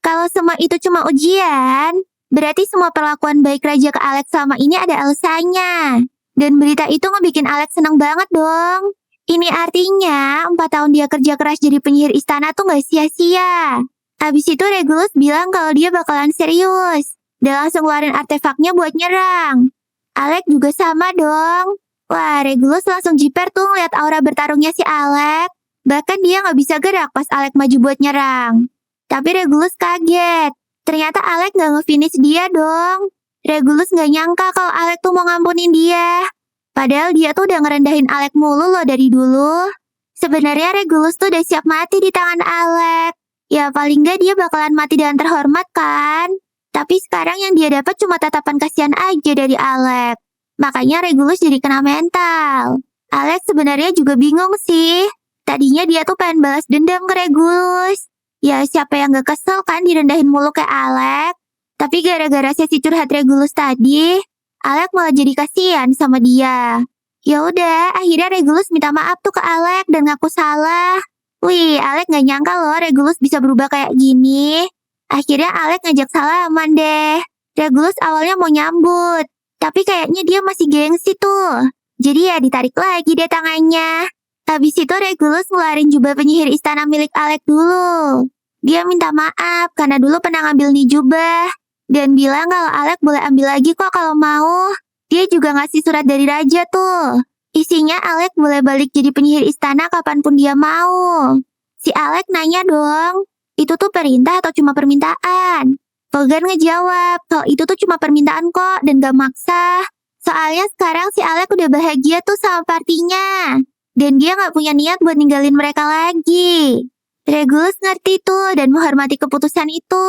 [SPEAKER 1] Kalau semua itu cuma ujian, berarti semua perlakuan baik raja ke Alex selama ini ada alasannya. Dan berita itu ngebikin Alex seneng banget dong. Ini artinya 4 tahun dia kerja keras jadi penyihir istana tuh gak sia-sia. Abis itu Regulus bilang kalau dia bakalan serius. Dia langsung ngeluarin artefaknya buat nyerang. Alex juga sama dong. Wah, Regulus langsung jiper tuh ngeliat aura bertarungnya si Alex. Bahkan dia nggak bisa gerak pas Alec maju buat nyerang. Tapi Regulus kaget. Ternyata Alec nggak nge-finish dia dong. Regulus nggak nyangka kalau Alec tuh mau ngampunin dia. Padahal dia tuh udah ngerendahin Alec mulu loh dari dulu. Sebenarnya Regulus tuh udah siap mati di tangan Alec. Ya paling nggak dia bakalan mati dengan terhormat kan. Tapi sekarang yang dia dapat cuma tatapan kasihan aja dari Alec. Makanya Regulus jadi kena mental. Alec sebenarnya juga bingung sih. Tadinya dia tuh pengen balas dendam ke Regulus. Ya siapa yang gak kesel kan direndahin mulu kayak Alec. Tapi gara-gara sesi curhat Regulus tadi, Alec malah jadi kasihan sama dia. Ya udah, akhirnya Regulus minta maaf tuh ke Alec dan ngaku salah. Wih, Alec gak nyangka loh Regulus bisa berubah kayak gini. Akhirnya Alec ngajak salaman deh. Regulus awalnya mau nyambut, tapi kayaknya dia masih gengsi tuh. Jadi ya ditarik lagi deh tangannya. Habis itu Regulus ngeluarin jubah penyihir istana milik Alec dulu. Dia minta maaf karena dulu pernah ngambil nih jubah. Dan bilang kalau Alec boleh ambil lagi kok kalau mau. Dia juga ngasih surat dari raja tuh. Isinya Alec boleh balik jadi penyihir istana kapanpun dia mau. Si Alec nanya dong, itu tuh perintah atau cuma permintaan? Vogan ngejawab, kalau itu tuh cuma permintaan kok dan gak maksa. Soalnya sekarang si Alec udah bahagia tuh sama partinya. Dan dia gak punya niat buat ninggalin mereka lagi. Regulus ngerti tuh dan menghormati keputusan itu.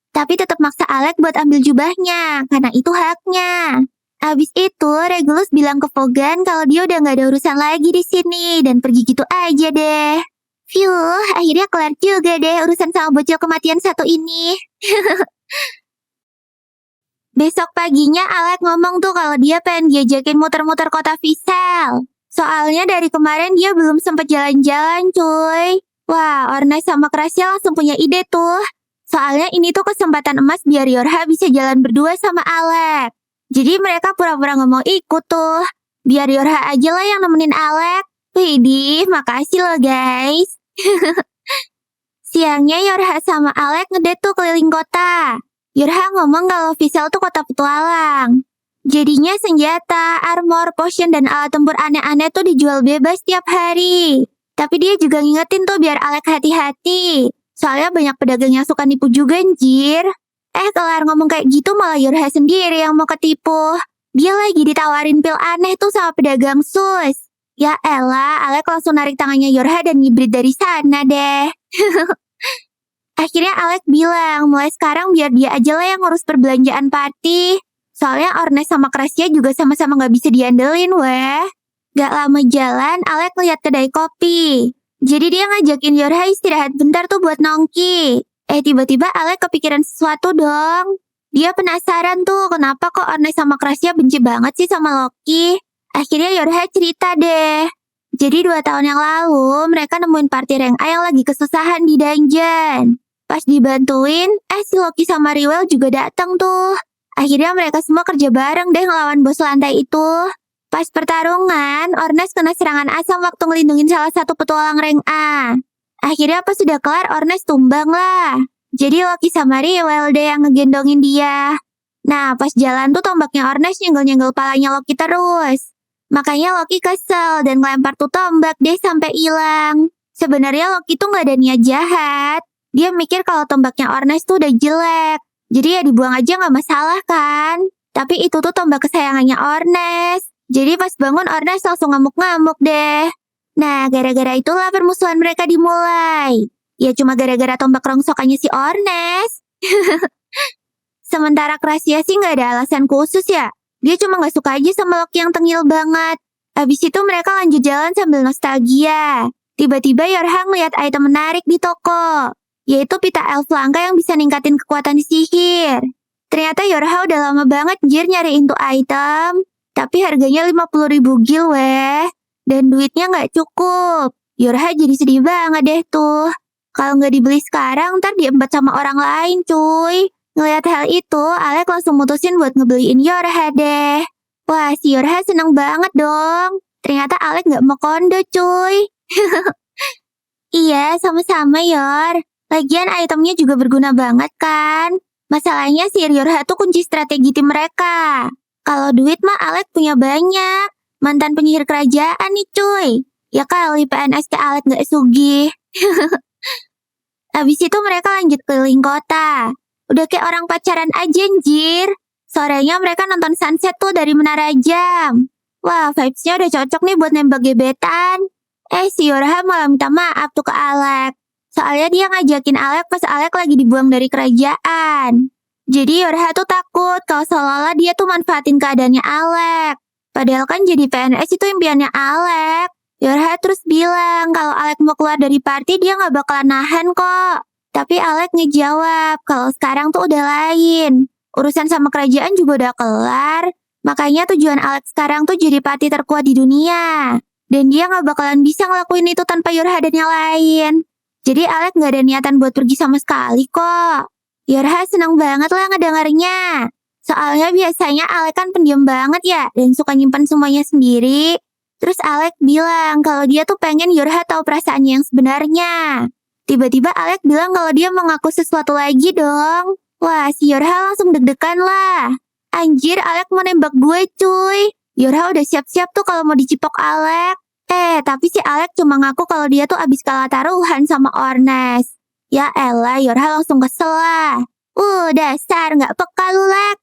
[SPEAKER 1] Tapi tetap maksa Alec buat ambil jubahnya, karena itu haknya. Abis itu, Regulus bilang ke Vogan kalau dia udah gak ada urusan lagi di sini dan pergi gitu aja deh. Phew, akhirnya kelar juga deh urusan sama bocil kematian satu ini. Besok paginya Alec ngomong tuh kalau dia pengen diajakin muter-muter kota Visel. Soalnya dari kemarin dia belum sempat jalan-jalan cuy. Wah, Ornai sama Krasia langsung punya ide tuh. Soalnya ini tuh kesempatan emas biar Yorha bisa jalan berdua sama Alec. Jadi mereka pura-pura nggak mau ikut tuh. Biar Yorha aja lah yang nemenin Alec. Widih, makasih loh guys. Siangnya Yorha sama Alec ngedate tuh keliling kota. Yorha ngomong kalau Visel tuh kota petualang. Jadinya senjata, armor, potion, dan alat tempur aneh-aneh tuh dijual bebas tiap hari. Tapi dia juga ngingetin tuh biar Alec hati-hati. Soalnya banyak pedagang yang suka nipu juga anjir. Kelar ngomong kayak gitu malah Yorha sendiri yang mau ketipu. Dia lagi ditawarin pil aneh tuh sama pedagang sus. Ya elah, Alec langsung narik tangannya Yorha dan ngibrit dari sana deh. Akhirnya Alec bilang, mulai sekarang biar dia aja lah yang ngurus perbelanjaan party. Soalnya Ornai sama Krasia juga sama-sama gak bisa diandelin weh. Gak lama jalan, Alec lihat kedai kopi. Jadi dia ngajakin Yorha istirahat bentar tuh buat nongki. Tiba-tiba Alec kepikiran sesuatu dong. Dia penasaran tuh kenapa kok Ornai sama Krasia benci banget sih sama Loki. Akhirnya Yorha cerita deh. Jadi 2 tahun yang lalu mereka nemuin party rank A yang lagi kesusahan di dungeon. Pas dibantuin, si Loki sama Riwell juga datang tuh. Akhirnya mereka semua kerja bareng deh ngelawan bos lantai itu. Pas pertarungan, Ornes kena serangan asam waktu ngelindungin salah satu petualang rank A. Akhirnya pas sudah kelar, Ornes tumbang lah. Jadi Loki sama Riwell deh yang ngegendongin dia. Nah, pas jalan tuh tombaknya Ornes nyenggol-nyenggol palanya Loki terus. Makanya Loki kesel dan ngelempar tuh tombak deh sampai hilang. Sebenarnya Loki tuh gak ada niat jahat. Dia mikir kalau tombaknya Ornes tuh udah jelek. Jadi ya dibuang aja gak masalah kan. Tapi itu tuh tombak kesayangannya Ornes. Jadi pas bangun Ornes langsung ngamuk-ngamuk deh. Nah, gara-gara itulah permusuhan mereka dimulai. Ya cuma gara-gara tombak rongsokannya si Ornes. Sementara Krasia sih gak ada alasan khusus ya. Dia cuma gak suka aja sama Loki yang tengil banget. Habis itu mereka lanjut jalan sambil nostalgia. Tiba-tiba Yorha ngeliat item menarik di toko. Yaitu pita elf langka yang bisa ningkatin kekuatan sihir. Ternyata Yorha udah lama banget nyariin tuh item. Tapi harganya 50.000 gil weh. Dan duitnya gak cukup. Yorha jadi sedih banget deh tuh. Kalau gak dibeli sekarang, ntar diembat sama orang lain cuy. Ngeliat hal itu, Alec langsung mutusin buat ngebeliin Yorha deh. Wah, si Yorha seneng banget dong. Ternyata Alec gak mau kondo cuy. Iya, sama-sama Yor. Lagian itemnya juga berguna banget kan. Masalahnya si Yorha tuh kunci strategi tim mereka. Kalau duit mah Alec punya banyak. Mantan penyihir kerajaan nih cuy. Ya kali PNS ke Alek gak sugih. Abis itu mereka lanjut keliling kota. Udah kayak orang pacaran aja anjir. Sorenya mereka nonton sunset tuh dari Menara Jam. Wah, vibes-nya udah cocok nih buat nembak gebetan. Si Yorha malah minta maaf tuh ke Alek. Soalnya dia ngajakin Alek pas Alek lagi dibuang dari kerajaan. Jadi Yorha tuh takut kalau seolah-olah dia tuh manfaatin keadaannya Alek. Padahal kan jadi PNS itu impiannya Alek. Yorha terus bilang kalau Alek mau keluar dari party dia gak bakalan nahan kok. Tapi Alek ngejawab kalau sekarang tuh udah lain. Urusan sama kerajaan juga udah kelar. Makanya tujuan Alek sekarang tuh jadi party terkuat di dunia. Dan dia gak bakalan bisa ngelakuin itu tanpa Yorha dan yang lain. Jadi Alek gak ada niatan buat pergi sama sekali kok. Yorha seneng banget lah ngedengarnya. Soalnya biasanya Alek kan pendiam banget ya dan suka nyimpan semuanya sendiri. Terus Alek bilang kalau dia tuh pengen Yorha tahu perasaannya yang sebenarnya. Tiba-tiba Alek bilang kalau dia mau ngaku sesuatu lagi dong. Wah, si Yorha langsung deg-degan lah. Anjir, Alek mau nembak gue cuy. Yorha udah siap-siap tuh kalau mau dicipok Alek. Tapi si Alek cuma ngaku kalau dia tuh abis kalah taruhan sama Ornes. Ya elah, Yorha langsung kesel lah. Dasar nggak peka lu, Lek.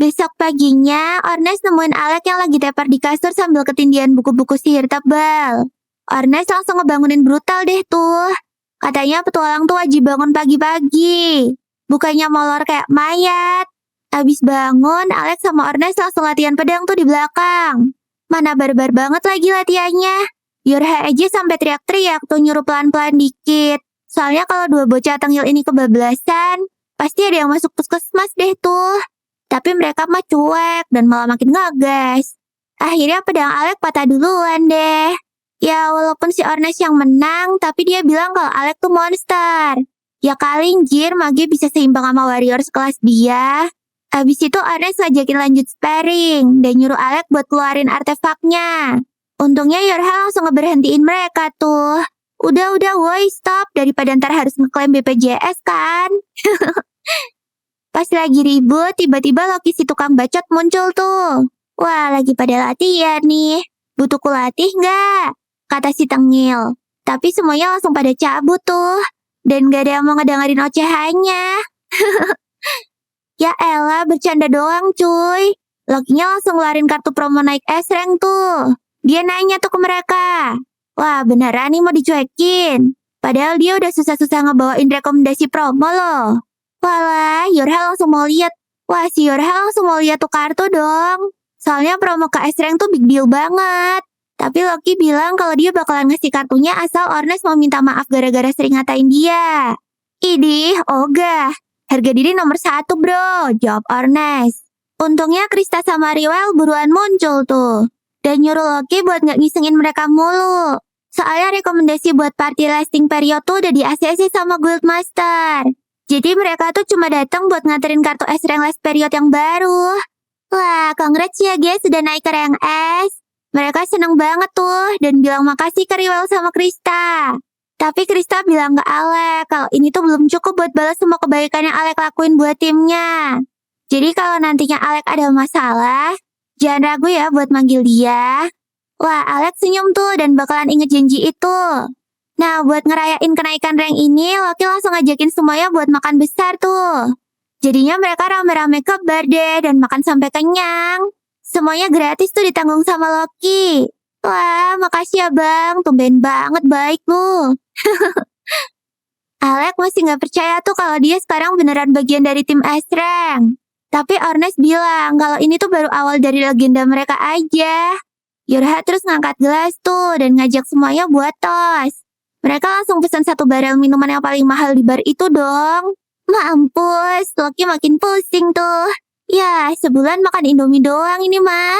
[SPEAKER 1] Besok paginya, Ornes nemuin Alek yang lagi tepar di kasur sambil ketindihan buku-buku sihir tebal. Ornes langsung ngebangunin brutal deh tuh. Katanya petualang tuh wajib bangun pagi-pagi. Bukannya molor kayak mayat. Abis bangun, Alek sama Ornes langsung latihan pedang tuh di belakang. Mana barbar banget lagi latihannya. Yorha aja sampai teriak-teriak tuh nyuruh pelan-pelan dikit. Soalnya kalau dua bocah tengil ini kebablasan, pasti ada yang masuk puskesmas deh tuh. Tapi mereka mah cuek dan malah makin ngegas. Akhirnya pedang Alek patah duluan deh. Ya walaupun si Ornes yang menang, tapi dia bilang kalau Alek tuh monster. Ya kali anjir, Mage bisa seimbang sama warrior sekelas dia. Abis itu Ornes ngajakin lanjut sparring dan nyuruh Alek buat keluarin artefaknya. Untungnya Yorha langsung ngeberhentiin mereka tuh. Udah woi stop, daripada ntar harus ngeklaim BPJS kan. Pas lagi ribut, tiba-tiba Loki si tukang bacot muncul tuh. Wah, lagi pada latihan nih. Butuh kulatih nggak? Kata si Tengil. Tapi semuanya langsung pada cabut tuh. Dan gak ada yang mau ngedengerin ocehannya. Ya elah, bercanda doang cuy. Lokinya langsung ngeluarin kartu promo naik S-Rank tuh. Dia nanya tuh ke mereka. Wah, beneran nih mau dicuekin. Padahal dia udah susah-susah ngebawain rekomendasi promo loh. Walah, Yorha langsung mau lihat. Wah, si Yorha langsung mau lihat tuh kartu dong. Soalnya promo ke S-Rank tuh big deal banget. Tapi Loki bilang kalau dia bakalan ngasih kartunya asal Ornes mau minta maaf gara-gara sering ngatain dia. Idih, ogah. Harga diri nomor 1 bro, jawab Ornes. Untungnya Krista sama Riwel buruan muncul tuh. Dan nyuruh Loki buat gak ngisengin mereka mulu. Soalnya rekomendasi buat party lasting period tuh udah di-ACC sama Guildmaster. Jadi mereka tuh cuma datang buat nganterin kartu S-Rank last period yang baru. Wah, congrats ya guys sudah naik ke rank S. Mereka seneng banget tuh dan bilang makasih ke Riwel sama Krista. Tapi Krista bilang ke Alek kalau ini tuh belum cukup buat balas semua kebaikan yang Alek lakuin buat timnya. Jadi kalau nantinya Alek ada masalah, jangan ragu ya buat manggil dia. Wah, Alek senyum tuh dan bakalan inget janji itu. Nah, buat ngerayain kenaikan rank ini, Loki langsung ngajakin semuanya buat makan besar tuh. Jadinya mereka rame-rame ke bar deh dan makan sampai kenyang. Semuanya gratis tuh ditanggung sama Loki. Wah, makasih ya bang, tumben banget baik lu. Alek masih gak percaya tuh kalau dia sekarang beneran bagian dari tim S-Rank. Tapi Ornes bilang kalau ini tuh baru awal dari legenda mereka aja. Yorha terus ngangkat gelas tuh dan ngajak semuanya buat tos. Mereka langsung pesan 1 barel minuman yang paling mahal di bar itu dong. Mampus, Loki makin pusing tuh. Ya, sebulan makan Indomie doang ini mah.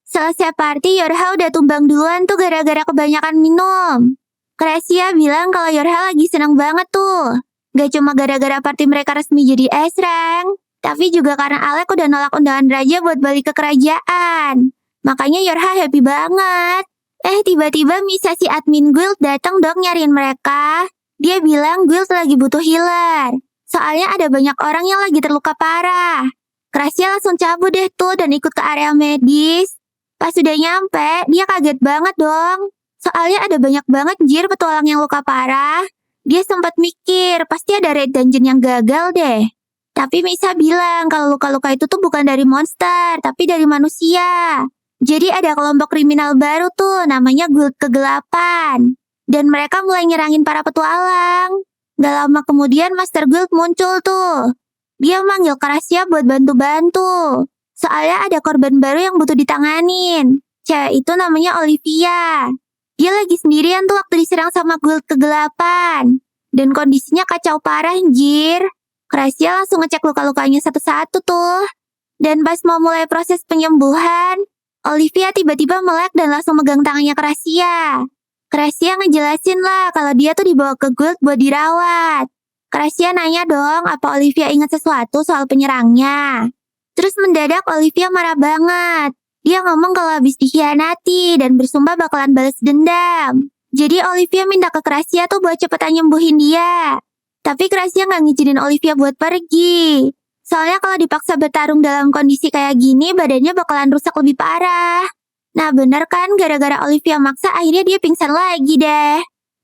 [SPEAKER 1] Selesai party, Yorha udah tumbang duluan tuh gara-gara kebanyakan minum. Kresia bilang kalau Yorha lagi seneng banget tuh. Gak cuma gara-gara party mereka resmi jadi S-Rank, tapi juga karena Alek udah nolak undangan raja buat balik ke kerajaan. Makanya Yorha happy banget. Tiba-tiba Misa si admin guild datang dong nyariin mereka. Dia bilang guild lagi butuh healer. Soalnya ada banyak orang yang lagi terluka parah. Kresia langsung cabut deh tuh dan ikut ke area medis. Pas sudah nyampe, dia kaget banget dong. Soalnya ada banyak banget jir petualang yang luka parah. Dia sempat mikir, pasti ada raid dungeon yang gagal deh. Tapi Misa bilang kalau luka-luka itu tuh bukan dari monster, tapi dari manusia. Jadi ada kelompok kriminal baru tuh, namanya Guild Kegelapan. Dan mereka mulai nyerangin para petualang. Gak lama kemudian Master Guild muncul tuh. Dia manggil Krasia buat bantu-bantu. Soalnya ada korban baru yang butuh ditanganin. Cewek itu namanya Olivia. Dia lagi sendirian tuh waktu diserang sama Guild Kegelapan. Dan kondisinya kacau parah, anjir. Krasia langsung ngecek luka-lukanya satu-satu tuh. Dan pas mau mulai proses penyembuhan, Olivia tiba-tiba melek dan langsung megang tangannya Krasia. Krasia ngejelasin lah kalau dia tuh dibawa ke Guild buat dirawat. Krasia nanya dong apa Olivia ingat sesuatu soal penyerangnya. Terus mendadak Olivia marah banget. Dia ngomong kalau habis dikhianati dan bersumpah bakalan balas dendam. Jadi Olivia minta ke Krasia tuh buat cepetan nyembuhin dia. Tapi Krasia nggak ngizinin Olivia buat pergi. Soalnya kalau dipaksa bertarung dalam kondisi kayak gini, badannya bakalan rusak lebih parah. Nah bener kan, gara-gara Olivia maksa akhirnya dia pingsan lagi deh.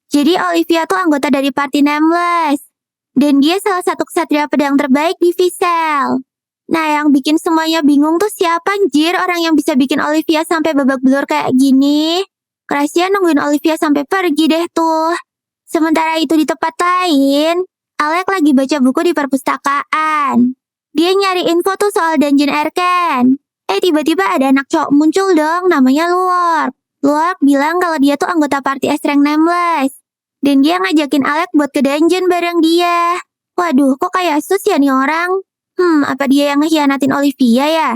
[SPEAKER 1] Jadi Olivia tuh anggota dari party Nameless. Dan dia salah satu ksatria pedang terbaik di Visel. Nah yang bikin semuanya bingung tuh siapa anjir orang yang bisa bikin Olivia sampai babak belur kayak gini. Krasia nungguin Olivia sampai pergi deh tuh. Sementara itu di tempat lain, Alec lagi baca buku di perpustakaan. Dia nyari info tuh soal Dungeon Erken. Tiba-tiba ada anak cowok muncul dong, namanya Luark. Luark bilang kalau dia tuh anggota party S-Rank Nameless. Dan dia ngajakin Alec buat ke dungeon bareng dia. Waduh, kok kayak sus ya nih orang? Apa dia yang ngehianatin Olivia ya?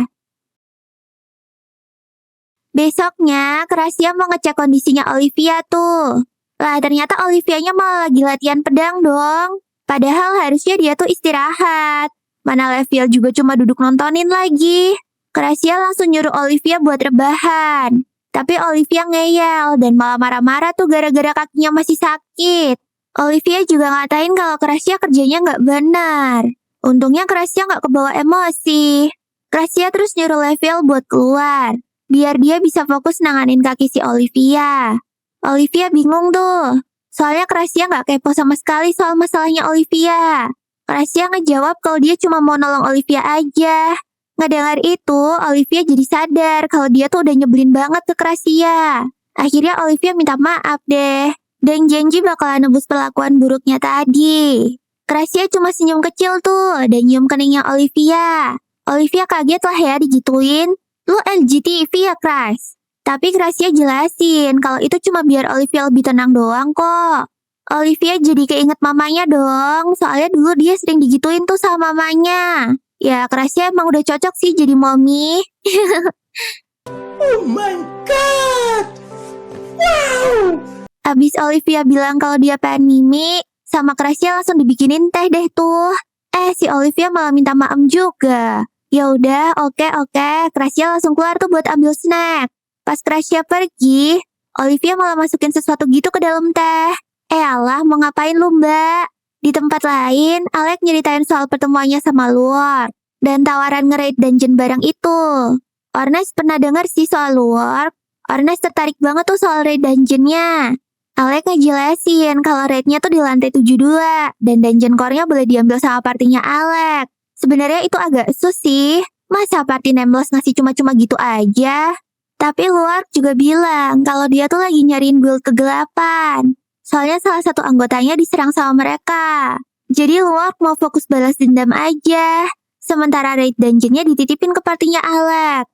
[SPEAKER 1] Besoknya, Krasia mau ngecek kondisinya Olivia tuh. Lah, ternyata Olivianya malah lagi latihan pedang dong. Padahal harusnya dia tuh istirahat. Mana Leviel juga cuma duduk nontonin lagi. Krasia langsung nyuruh Olivia buat rebahan. Tapi Olivia ngeyel dan malah marah-marah tuh gara-gara kakinya masih sakit. Olivia juga ngatain kalau Krasia kerjanya nggak benar. Untungnya Krasia nggak kebawa emosi. Krasia terus nyuruh Leviel buat keluar, biar dia bisa fokus nanganin kaki si Olivia. Olivia bingung tuh, soalnya Krasia nggak kepo sama sekali soal masalahnya Olivia. Krasia ngejawab kalau dia cuma mau nolong Olivia aja. Ngedengar itu, Olivia jadi sadar kalau dia tuh udah nyebelin banget ke Krasia. Akhirnya Olivia minta maaf deh, dan janji bakalan nebus perlakuan buruknya tadi. Krasia cuma senyum kecil tuh, dan nyium keningnya Olivia. Olivia kaget lah ya digituin. Lu LGTV ya, Kras? Tapi Krasia jelasin kalau itu cuma biar Olivia lebih tenang doang kok. Olivia jadi keinget mamanya dong, soalnya dulu dia sering digituin tuh sama mamanya. Ya, Krasia emang udah cocok sih jadi mommy.
[SPEAKER 2] Oh my god! Wow!
[SPEAKER 1] Abis Olivia bilang kalau dia pengen mimi, sama Krasia langsung dibikinin teh deh tuh. Si Olivia malah minta maaf juga. Ya udah, oke. Krasia langsung keluar tuh buat ambil snack. Pas Krasia pergi, Olivia malah masukin sesuatu gitu ke dalam teh. Alah, mau ngapain lu, Mbak? Di tempat lain, Alec nyeritain soal pertemuannya sama Luark dan tawaran nge-raid dungeon bareng itu. Ornes pernah dengar sih soal Luark. Ornes tertarik banget tuh soal raid dungeonnya. Alec ngejelasin kalau raidnya tuh di lantai 72 dan dungeon core-nya boleh diambil sama partinya Alec. Sebenarnya itu agak sus sih. Masa party Nameless ngasih cuma-cuma gitu aja? Tapi Luark juga bilang kalau dia tuh lagi nyariin guild kegelapan. Soalnya salah satu anggotanya diserang sama mereka. Jadi Luark mau fokus balas dendam aja. Sementara raid dungeonnya dititipin ke partinya Alec.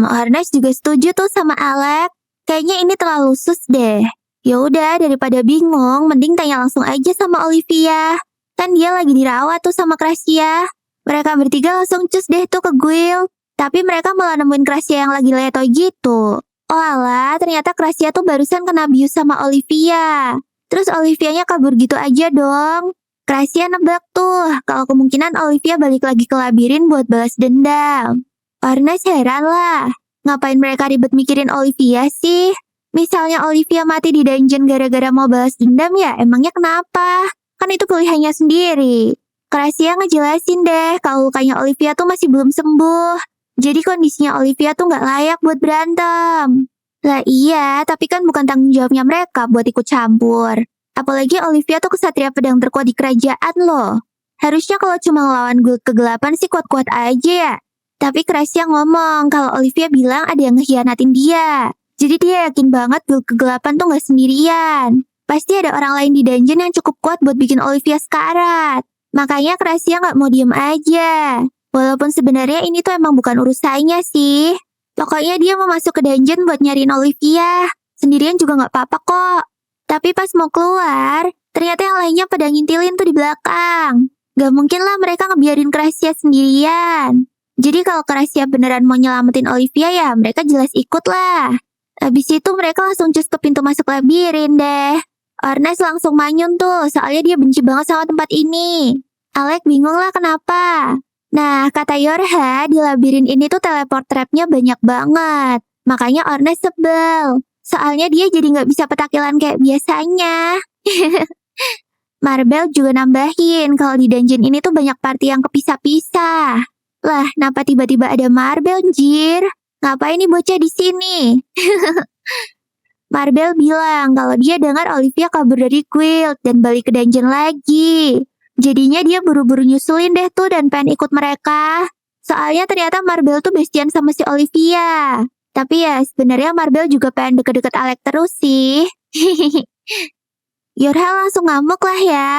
[SPEAKER 1] Ornes juga setuju tuh sama Alec. Kayaknya ini terlalu sus deh. Ya udah, daripada bingung, mending tanya langsung aja sama Olivia. Kan dia lagi dirawat tuh sama Krasia. Mereka bertiga langsung cus deh tuh ke guild. Tapi mereka malah nemuin Krasia yang lagi leto gitu. Oh alah, ternyata Krasia tuh barusan kena abuse sama Olivia. Terus Olivianya kabur gitu aja dong. Krasia nebak tuh, kalau kemungkinan Olivia balik lagi ke labirin buat balas dendam. Ornes heran lah, ngapain mereka ribet mikirin Olivia sih? Misalnya Olivia mati di dungeon gara-gara mau balas dendam ya, emangnya kenapa? Kan itu pilihannya sendiri. Krasia ngejelasin deh kalau lukanya Olivia tuh masih belum sembuh. Jadi kondisinya Olivia tuh nggak layak buat berantem. Lah iya, tapi kan bukan tanggung jawabnya mereka buat ikut campur. Apalagi Olivia tuh kesatria pedang terkuat di kerajaan loh. Harusnya kalau cuma ngelawan guild kegelapan sih kuat-kuat aja ya. Tapi Gracia ngomong kalau Olivia bilang ada yang ngehianatin dia. Jadi dia yakin banget guild kegelapan tuh nggak sendirian. Pasti ada orang lain di dungeon yang cukup kuat buat bikin Olivia sekarat. Makanya Gracia nggak mau diem aja. Walaupun sebenarnya ini tuh emang bukan urusannya sih. Pokoknya dia mau masuk ke dungeon buat nyariin Olivia. Sendirian juga nggak apa-apa kok. Tapi pas mau keluar, ternyata yang lainnya pada ngintilin tuh di belakang. Gak mungkin lah mereka ngebiarin Gracia sendirian. Jadi kalau Gracia beneran mau nyelamatin Olivia ya mereka jelas ikut lah. Habis itu mereka langsung cus ke pintu masuk labirin deh. Ornes langsung manyun tuh, soalnya dia benci banget sama tempat ini. Alec bingung lah kenapa. Nah, kata Yorha, di labirin ini tuh teleport trapnya banyak banget. Makanya Ornes sebel. Soalnya dia jadi nggak bisa petakilan kayak biasanya. Marbel juga nambahin kalau di dungeon ini tuh banyak party yang kepisah-pisah. Lah, kenapa tiba-tiba ada Marbel, jir? Ngapain nih bocah di sini? Marbel bilang kalau dia dengar Olivia kabur dari guild dan balik ke dungeon lagi. Jadinya dia buru-buru nyusulin deh tuh dan pengen ikut mereka. Soalnya ternyata Marbel tuh bestian sama si Olivia. Tapi ya sebenarnya Marbel juga pengen deket-deket Alec terus sih. Yorha langsung ngamuk lah ya.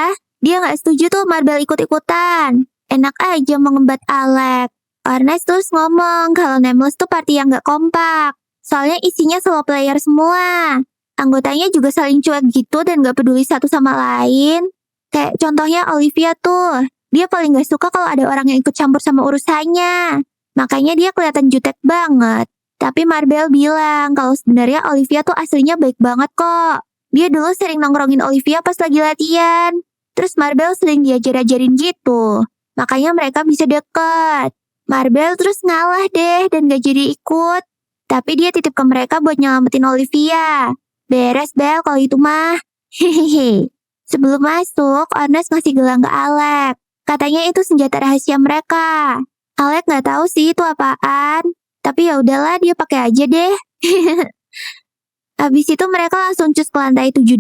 [SPEAKER 1] Dia nggak setuju tuh Marbel ikut-ikutan. Enak aja mengembat Alec. Ornes terus ngomong kalau Nameless tuh party yang nggak kompak. Soalnya isinya solo player semua. Anggotanya juga saling cuek gitu dan nggak peduli satu sama lain. Kayak contohnya Olivia tuh, dia paling gak suka kalau ada orang yang ikut campur sama urusannya. Makanya dia kelihatan jutek banget. Tapi Marbel bilang kalau sebenarnya Olivia tuh aslinya baik banget kok. Dia dulu sering nongkrongin Olivia pas lagi latihan. Terus Marbel sering diajar-ajarin gitu. Makanya mereka bisa deket. Marbel terus ngalah deh dan gak jadi ikut. Tapi dia titip ke mereka buat nyelamatin Olivia. Beres Bel kalau itu mah. Hehehe. Sebelum masuk, Ornes ngasih gelang ke Alec. Katanya itu senjata rahasia mereka. Alec nggak tahu sih itu apaan. Tapi ya udahlah dia pakai aja deh. Habis itu mereka langsung cus ke lantai 72.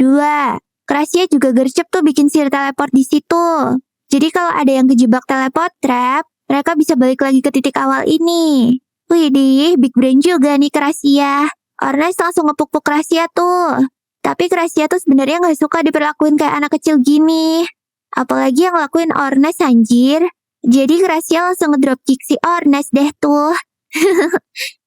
[SPEAKER 1] Gracia juga gercep tuh bikin sihir teleport di situ. Jadi kalau ada yang kejebak teleport trap, mereka bisa balik lagi ke titik awal ini. Widih, big brain juga nih Gracia. Ornes langsung ngepuk-puk Gracia tuh. Tapi Gracia tuh sebenarnya nggak suka diperlakuin kayak anak kecil gini. Apalagi yang lakuin Ornes anjir. Jadi Gracia langsung ngedrop kick si Ornes deh tuh.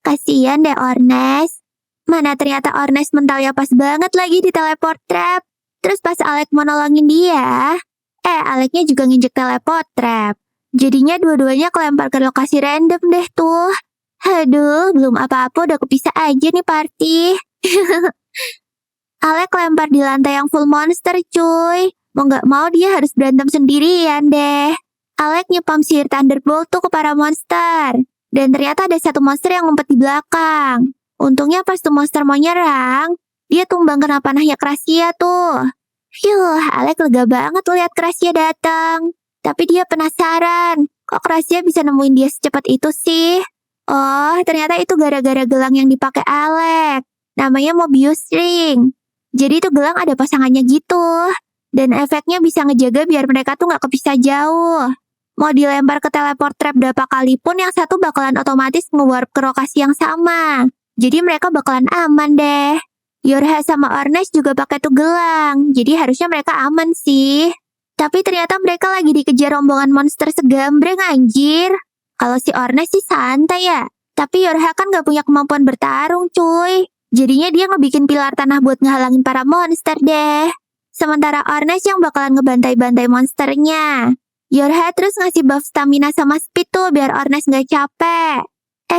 [SPEAKER 1] Kasian deh Ornes. Mana ternyata Ornes mentalnya pas banget lagi di teleport trap. Terus pas Alec mau nolongin dia, Alecnya juga nginjek teleport trap. Jadinya dua-duanya kelempar ke lokasi random deh tuh. Aduh, belum apa-apa udah kepisah aja nih party. Alec lempar di lantai yang full monster cuy. Mau gak mau dia harus berantem sendirian deh. Alec nyepam sihir Thunderbolt tuh ke para monster. Dan ternyata ada satu monster yang ngumpet di belakang. Untungnya pas tuh monster mau nyerang, dia tumbang kena panahnya Gracia tuh. Alec lega banget lihat Gracia datang. Tapi dia penasaran, kok Gracia bisa nemuin dia secepat itu sih? Oh, ternyata itu gara-gara gelang yang dipakai Alec. Namanya Mobius Ring. Jadi itu gelang ada pasangannya gitu. Dan efeknya bisa ngejaga biar mereka tuh gak kepisah jauh. Mau dilempar ke teleport trap berapa kali pun yang satu bakalan otomatis nge-warp ke lokasi yang sama. Jadi mereka bakalan aman deh. Yorha sama Ornes juga pakai tuh gelang. Jadi harusnya mereka aman sih. Tapi ternyata mereka lagi dikejar rombongan monster segambreng anjir. Kalau si Ornes sih santai ya. Tapi Yorha kan gak punya kemampuan bertarung cuy. Jadinya dia ngebikin pilar tanah buat ngehalangin para monster deh. Sementara Ornes yang bakalan ngebantai-bantai monsternya. Yorha terus ngasih buff stamina sama speed tuh biar Ornes gak capek.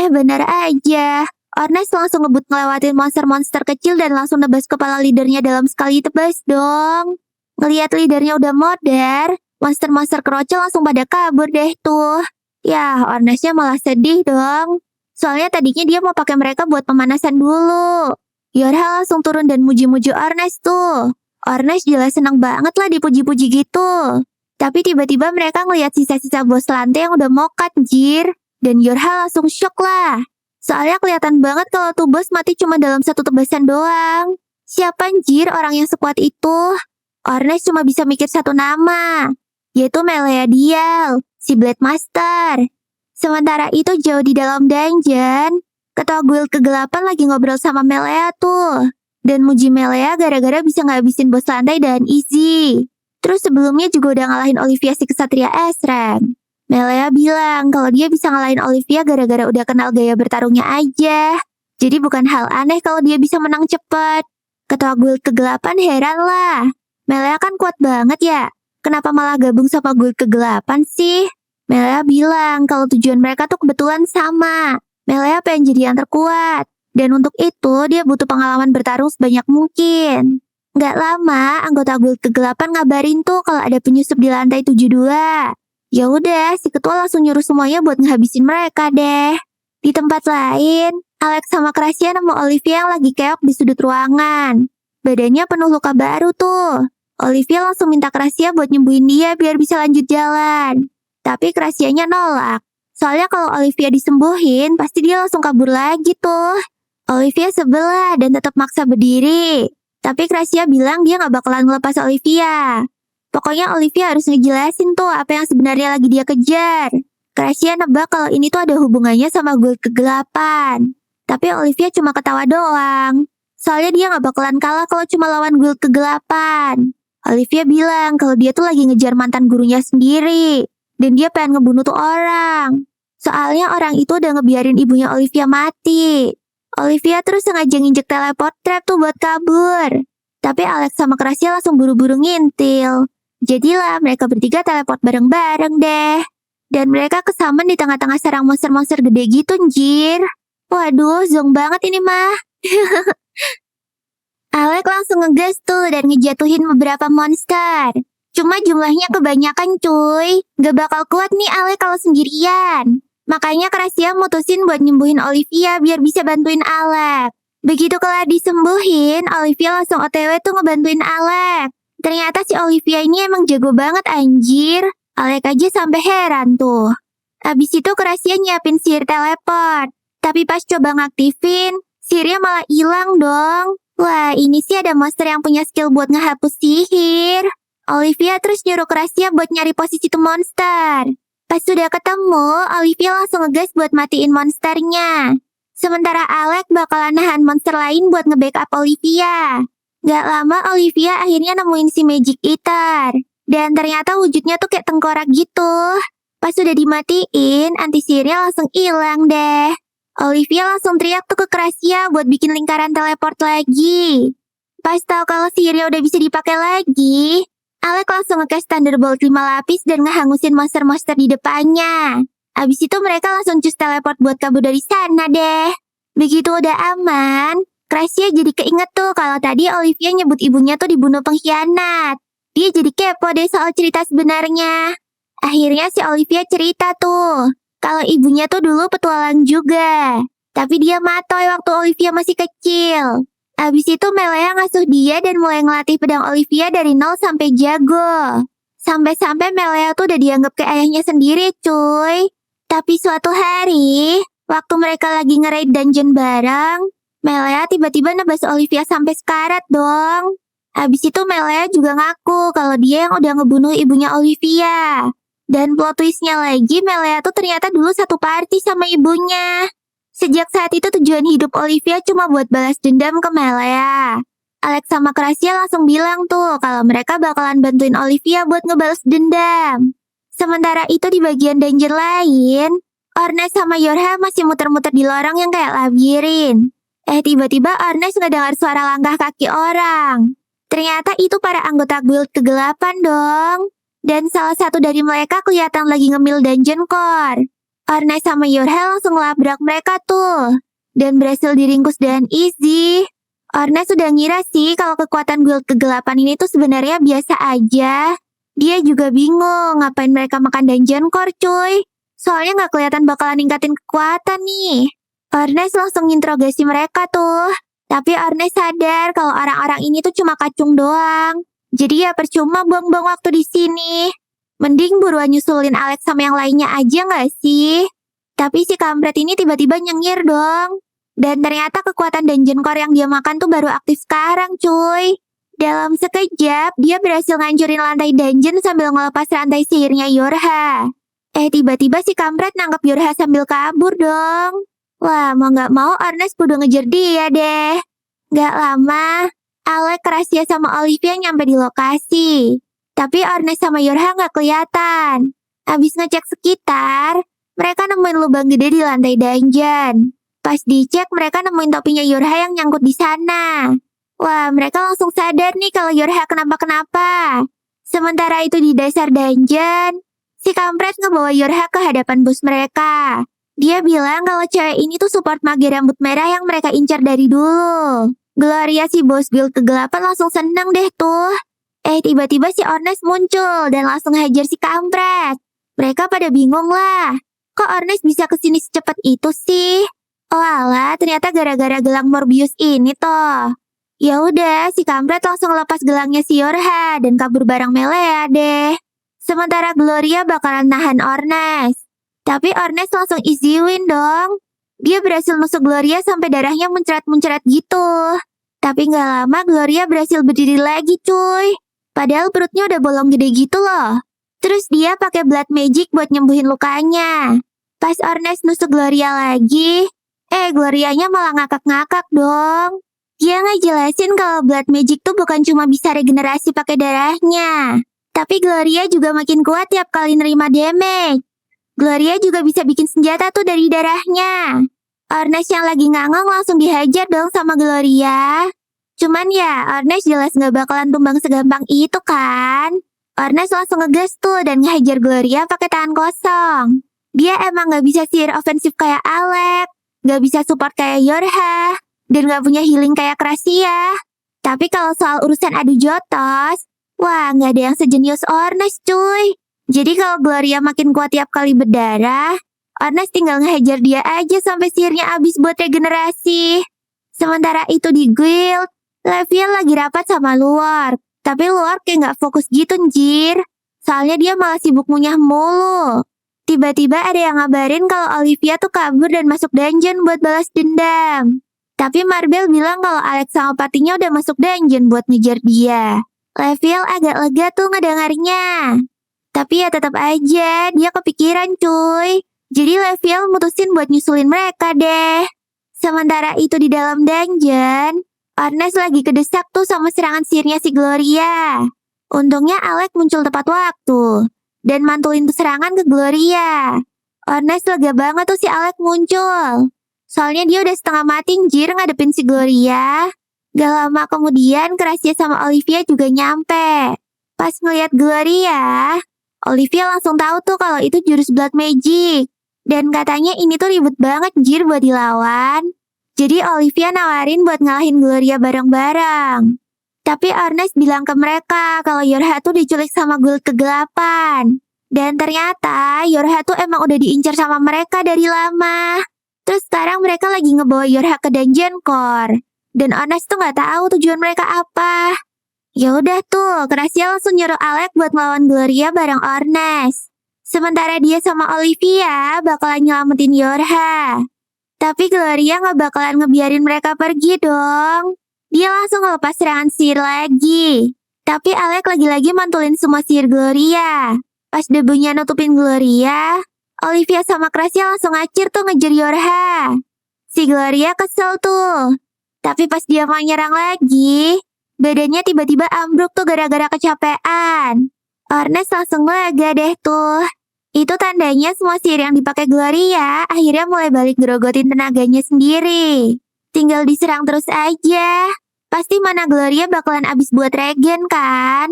[SPEAKER 1] Bener aja. Ornes langsung ngebut ngelewatin monster-monster kecil dan langsung nebas kepala leadernya dalam sekali tebas dong. Ngeliat leadernya udah modar, monster-monster kerocel langsung pada kabur deh tuh. Ya, Ornesnya malah sedih dong. Soalnya tadinya dia mau pakai mereka buat pemanasan dulu. Yorha langsung turun dan muji-muji Ornes tuh. Ornes jelas senang banget lah dipuji-puji gitu. Tapi tiba-tiba mereka ngeliat sisa-sisa bos lantai yang udah mokat, jir. Dan Yorha langsung shock lah. Soalnya kelihatan banget kalau tuh bos mati cuma dalam satu tebasan doang. Siapa anjir orang yang sekuat itu? Ornes cuma bisa mikir satu nama, yaitu Meleadiel, si Blade Master. Sementara itu jauh di dalam dungeon, ketua guild kegelapan lagi ngobrol sama Melea tuh. Dan muji Melea gara-gara bisa ngabisin bos lantai dan easy. Terus sebelumnya juga udah ngalahin Olivia si kesatria S-Rank. Melea bilang kalau dia bisa ngalahin Olivia gara-gara udah kenal gaya bertarungnya aja. Jadi bukan hal aneh kalau dia bisa menang cepat. Ketua guild kegelapan heran lah. Melea kan kuat banget ya. Kenapa malah gabung sama guild kegelapan sih? Melea bilang kalau tujuan mereka tuh kebetulan sama. Melea pengen jadi yang terkuat. Dan untuk itu dia butuh pengalaman bertarung sebanyak mungkin. Nggak lama anggota guild kegelapan ngabarin tuh kalau ada penyusup di lantai 72. Ya udah, si ketua langsung nyuruh semuanya buat ngehabisin mereka deh. Di tempat lain, Alex sama Krasia nemu Olivia yang lagi keok di sudut ruangan. Badannya penuh luka baru tuh. Olivia langsung minta Krasia buat nyembuhin dia biar bisa lanjut jalan. Tapi Krasianya nolak. Soalnya kalau Olivia disembuhin, pasti dia langsung kabur lagi tuh. Olivia sebel lah dan tetap maksa berdiri. Tapi Krasia bilang dia gak bakalan ngelepas Olivia. Pokoknya Olivia harus ngejelasin tuh apa yang sebenarnya lagi dia kejar. Krasia nebak kalau ini tuh ada hubungannya sama guild kegelapan. Tapi Olivia cuma ketawa doang. Soalnya dia gak bakalan kalah kalau cuma lawan guild kegelapan. Olivia bilang kalau dia tuh lagi ngejar mantan gurunya sendiri. Dan dia pengen ngebunuh tuh orang. Soalnya orang itu udah ngebiarin ibunya Olivia mati. Olivia terus sengaja nginjek teleport trap tuh buat kabur. Tapi Alex sama Krasia langsung buru-buru ngintil. Jadilah mereka bertiga teleport bareng-bareng deh. Dan mereka kesamen di tengah-tengah sarang monster-monster gede gitu, anjir. Waduh, zong banget ini mah. Alex langsung ngegas tuh dan ngejatuhin beberapa monster. Cuma jumlahnya kebanyakan cuy. Gak bakal kuat nih Alex kalau sendirian. Makanya Krasia mutusin buat nyembuhin Olivia biar bisa bantuin Alex. Begitu kelar disembuhin, Olivia langsung OTW tuh ngebantuin Alex. Ternyata si Olivia ini emang jago banget anjir. Alex aja sampai heran tuh. Abis itu Krasia nyiapin sihir teleport. Tapi pas coba ngaktifin, sihirnya malah hilang dong. Wah, ini sih ada monster yang punya skill buat ngehapus sihir. Olivia terus nyuruh Krasia buat nyari posisi tuh monster. Pas sudah ketemu, Olivia langsung ngegas buat matiin monsternya. Sementara Alex bakalan nahan monster lain buat nge-backup Olivia. Gak lama Olivia akhirnya nemuin si Magic Eater. Dan ternyata wujudnya tuh kayak tengkorak gitu. Pas sudah dimatiin, anti sihirnya langsung hilang deh. Olivia langsung teriak tuh ke Krasia buat bikin lingkaran teleport lagi. Pas tahu kalau sihirnya udah bisa dipakai lagi, Alex langsung nge-cast Thunderbolt 5 lapis dan ngehangusin monster-monster di depannya. Abis itu mereka langsung cus teleport buat kabur dari sana deh. Begitu udah aman, Krasia jadi keinget tuh kalau tadi Olivia nyebut ibunya tuh dibunuh pengkhianat. Dia jadi kepo deh soal cerita sebenarnya. Akhirnya si Olivia cerita tuh, kalau ibunya tuh dulu petualang juga. Tapi dia matoy waktu Olivia masih kecil. Abis itu Melea ngasuh dia dan mulai ngelatih pedang Olivia dari nol sampai jago. Sampai-sampai Melea tuh udah dianggap kayak ayahnya sendiri cuy. Tapi suatu hari, waktu mereka lagi nge-raid dungeon bareng, Melea tiba-tiba nebas Olivia sampai sekarat dong. Abis itu Melea juga ngaku kalau dia yang udah ngebunuh ibunya Olivia. Dan plot twistnya lagi, Melea tuh ternyata dulu satu party sama ibunya. Sejak saat itu tujuan hidup Olivia cuma buat balas dendam ke Melea. Alex sama Krasia langsung bilang tuh kalau mereka bakalan bantuin Olivia buat ngebalas dendam. Sementara itu di bagian dungeon lain, Ornes sama Yorha masih muter-muter di lorong yang kayak labirin. Tiba-tiba Ornes ngedengar suara langkah kaki orang. Ternyata itu para anggota guild kegelapan dong. Dan salah satu dari mereka kelihatan lagi ngemil dungeon core. Ornes sama Yorha langsung labrak mereka tuh. Dan berhasil diringkus dan easy. Ornes sudah ngira sih kalau kekuatan guild kegelapan ini tuh sebenarnya biasa aja. Dia juga bingung ngapain mereka makan dungeon core cuy. Soalnya gak kelihatan bakalan ningkatin kekuatan nih. Ornes langsung interogasi mereka tuh. Tapi Ornes sadar kalau orang-orang ini tuh cuma kacung doang. Jadi ya percuma buang-buang waktu di sini. Mending buruan nyusulin Alex sama yang lainnya aja gak sih? Tapi si kampret ini tiba-tiba nyengir dong. Dan ternyata kekuatan dungeon core yang dia makan tuh baru aktif sekarang cuy. Dalam sekejap, dia berhasil ngancurin lantai dungeon sambil ngelepas rantai sihirnya Yorha. Tiba-tiba si kampret nangkep Yorha sambil kabur dong. Wah, mau gak mau Ernest kudu ngejar dia deh. Gak lama, Alec, Krasia sama Olivia nyampe di lokasi. Tapi Ernest sama Yorha gak kelihatan. Abis ngecek sekitar, mereka nemuin lubang gede di lantai dungeon. Pas dicek, mereka nemuin topinya Yorha yang nyangkut di sana. Wah, mereka langsung sadar nih kalau Yorha kenapa-kenapa. Sementara itu di dasar dungeon, si kampret ngebawa Yorha ke hadapan bos mereka. Dia bilang kalau cewek ini tuh support mage rambut merah yang mereka incar dari dulu. Gloria si bos guild kegelapan langsung seneng deh tuh. Tiba-tiba si Ernest muncul dan langsung hajar si kampret. Mereka pada bingung lah. Kok Ernest bisa kesini secepat itu sih? Oh alah, ternyata gara-gara gelang Morbius ini toh. Ya udah, si kampret langsung lepas gelangnya si Yorha dan kabur bareng Melea deh. Sementara Gloria bakalan nahan Ernest. Tapi Ernest langsung easy win dong. Dia berhasil nusuk Gloria sampai darahnya muncrat-muncrat gitu. Tapi gak lama Gloria berhasil berdiri lagi cuy. Padahal perutnya udah bolong gede gitu loh. Terus dia pakai blood magic buat nyembuhin lukanya. Pas Ernest nusuk Gloria lagi, Glorianya malah ngakak-ngakak dong. Dia ngejelasin kalau blood magic tuh bukan cuma bisa regenerasi pakai darahnya. Tapi Gloria juga makin kuat tiap kali nerima damage. Gloria juga bisa bikin senjata tuh dari darahnya. Ernest yang lagi ngangong langsung dihajar dong sama Gloria. Cuman ya, Ernest jelas gak bakalan tumbang segampang itu kan. Ernest langsung ngegas tuh dan ngehajar Gloria pakai tangan kosong. Dia emang gak bisa sihir ofensif kayak Alec, gak bisa support kayak Yorha, dan gak punya healing kayak Krasia. Tapi kalau soal urusan adu jotos, wah gak ada yang sejenius Ernest cuy. Jadi kalau Gloria makin kuat tiap kali berdarah, Ernest tinggal ngehajar dia aja sampai sihirnya habis buat regenerasi. Sementara itu di guild, Leviel lagi rapat sama Luar. Tapi Luar kayak gak fokus gitu njir. Soalnya dia malah sibuk ngunyah mulu. Tiba-tiba ada yang ngabarin kalau Olivia tuh kabur dan masuk dungeon buat balas dendam. Tapi Marbel bilang kalau Alex sama partinya udah masuk dungeon buat ngejar dia. Leviel agak lega tuh ngedengarnya. Tapi ya tetap aja, dia kepikiran cuy. Jadi Leviel mutusin buat nyusulin mereka deh. Sementara itu di dalam dungeon, Ernest lagi kedesak tuh sama serangan sihirnya si Gloria. Untungnya Alec muncul tepat waktu dan mantulin tuh serangan ke Gloria. Ernest lega banget tuh si Alec muncul. Soalnya dia udah setengah mati njir ngadepin si Gloria. Gak lama kemudian Krasia sama Olivia juga nyampe. Pas ngeliat Gloria, Olivia langsung tahu tuh kalau itu jurus blood magic. Dan katanya ini tuh ribet banget njir buat dilawan. Jadi Olivia nawarin buat ngalahin Gloria bareng-bareng. Tapi Ernest bilang ke mereka kalau Yorha tuh diculik sama guild kegelapan. Dan ternyata Yorha tuh emang udah diincar sama mereka dari lama. Terus sekarang mereka lagi ngebawa Yorha ke dungeon core. Dan Ernest tuh gak tahu tujuan mereka apa. Ya udah tuh, Krasia langsung nyuruh Alec buat melawan Gloria bareng Ernest. Sementara dia sama Olivia bakalan nyelamatin Yorha. Tapi Gloria gak bakalan ngebiarin mereka pergi dong. Dia langsung ngelepas serangan sihir lagi. Tapi Alec lagi-lagi mantulin semua sihir Gloria. Pas debunya nutupin Gloria, Olivia sama Krasia langsung ngacir tuh ngejar Yorha. Si Gloria kesel tuh. Tapi pas dia mau nyerang lagi, badannya tiba-tiba ambruk tuh gara-gara kecapean. Ernest langsung lega deh tuh. Itu tandanya semua sihir yang dipakai Gloria akhirnya mulai balik gerogotin tenaganya sendiri. Tinggal diserang terus aja. Pasti mana Gloria bakalan abis buat regen kan?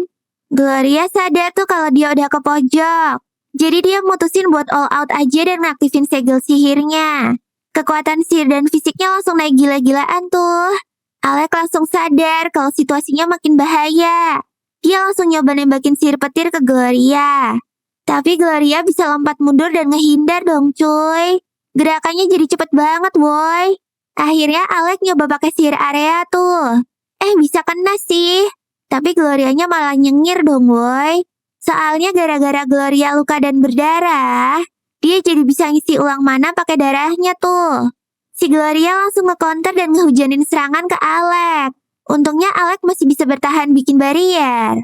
[SPEAKER 1] Gloria sadar tuh kalau dia udah ke pojok. Jadi dia mutusin buat all out aja dan ngaktifin segel sihirnya. Kekuatan sihir dan fisiknya langsung naik gila-gilaan tuh. Alec langsung sadar kalau situasinya makin bahaya. Dia langsung nyoba nembakin sihir petir ke Gloria. Tapi Gloria bisa lompat mundur dan ngehindar dong cuy. Gerakannya jadi cepet banget boy. Akhirnya Alec nyoba pakai sihir area tuh. Bisa kena sih. Tapi Glorianya malah nyengir dong boy. Soalnya gara-gara Gloria luka dan berdarah, Dia jadi bisa ngisi ulang mana pakai darahnya tuh. Si Gloria langsung nge-counter dan ngehujanin serangan ke Alec. Untungnya Alec masih bisa bertahan bikin barrier.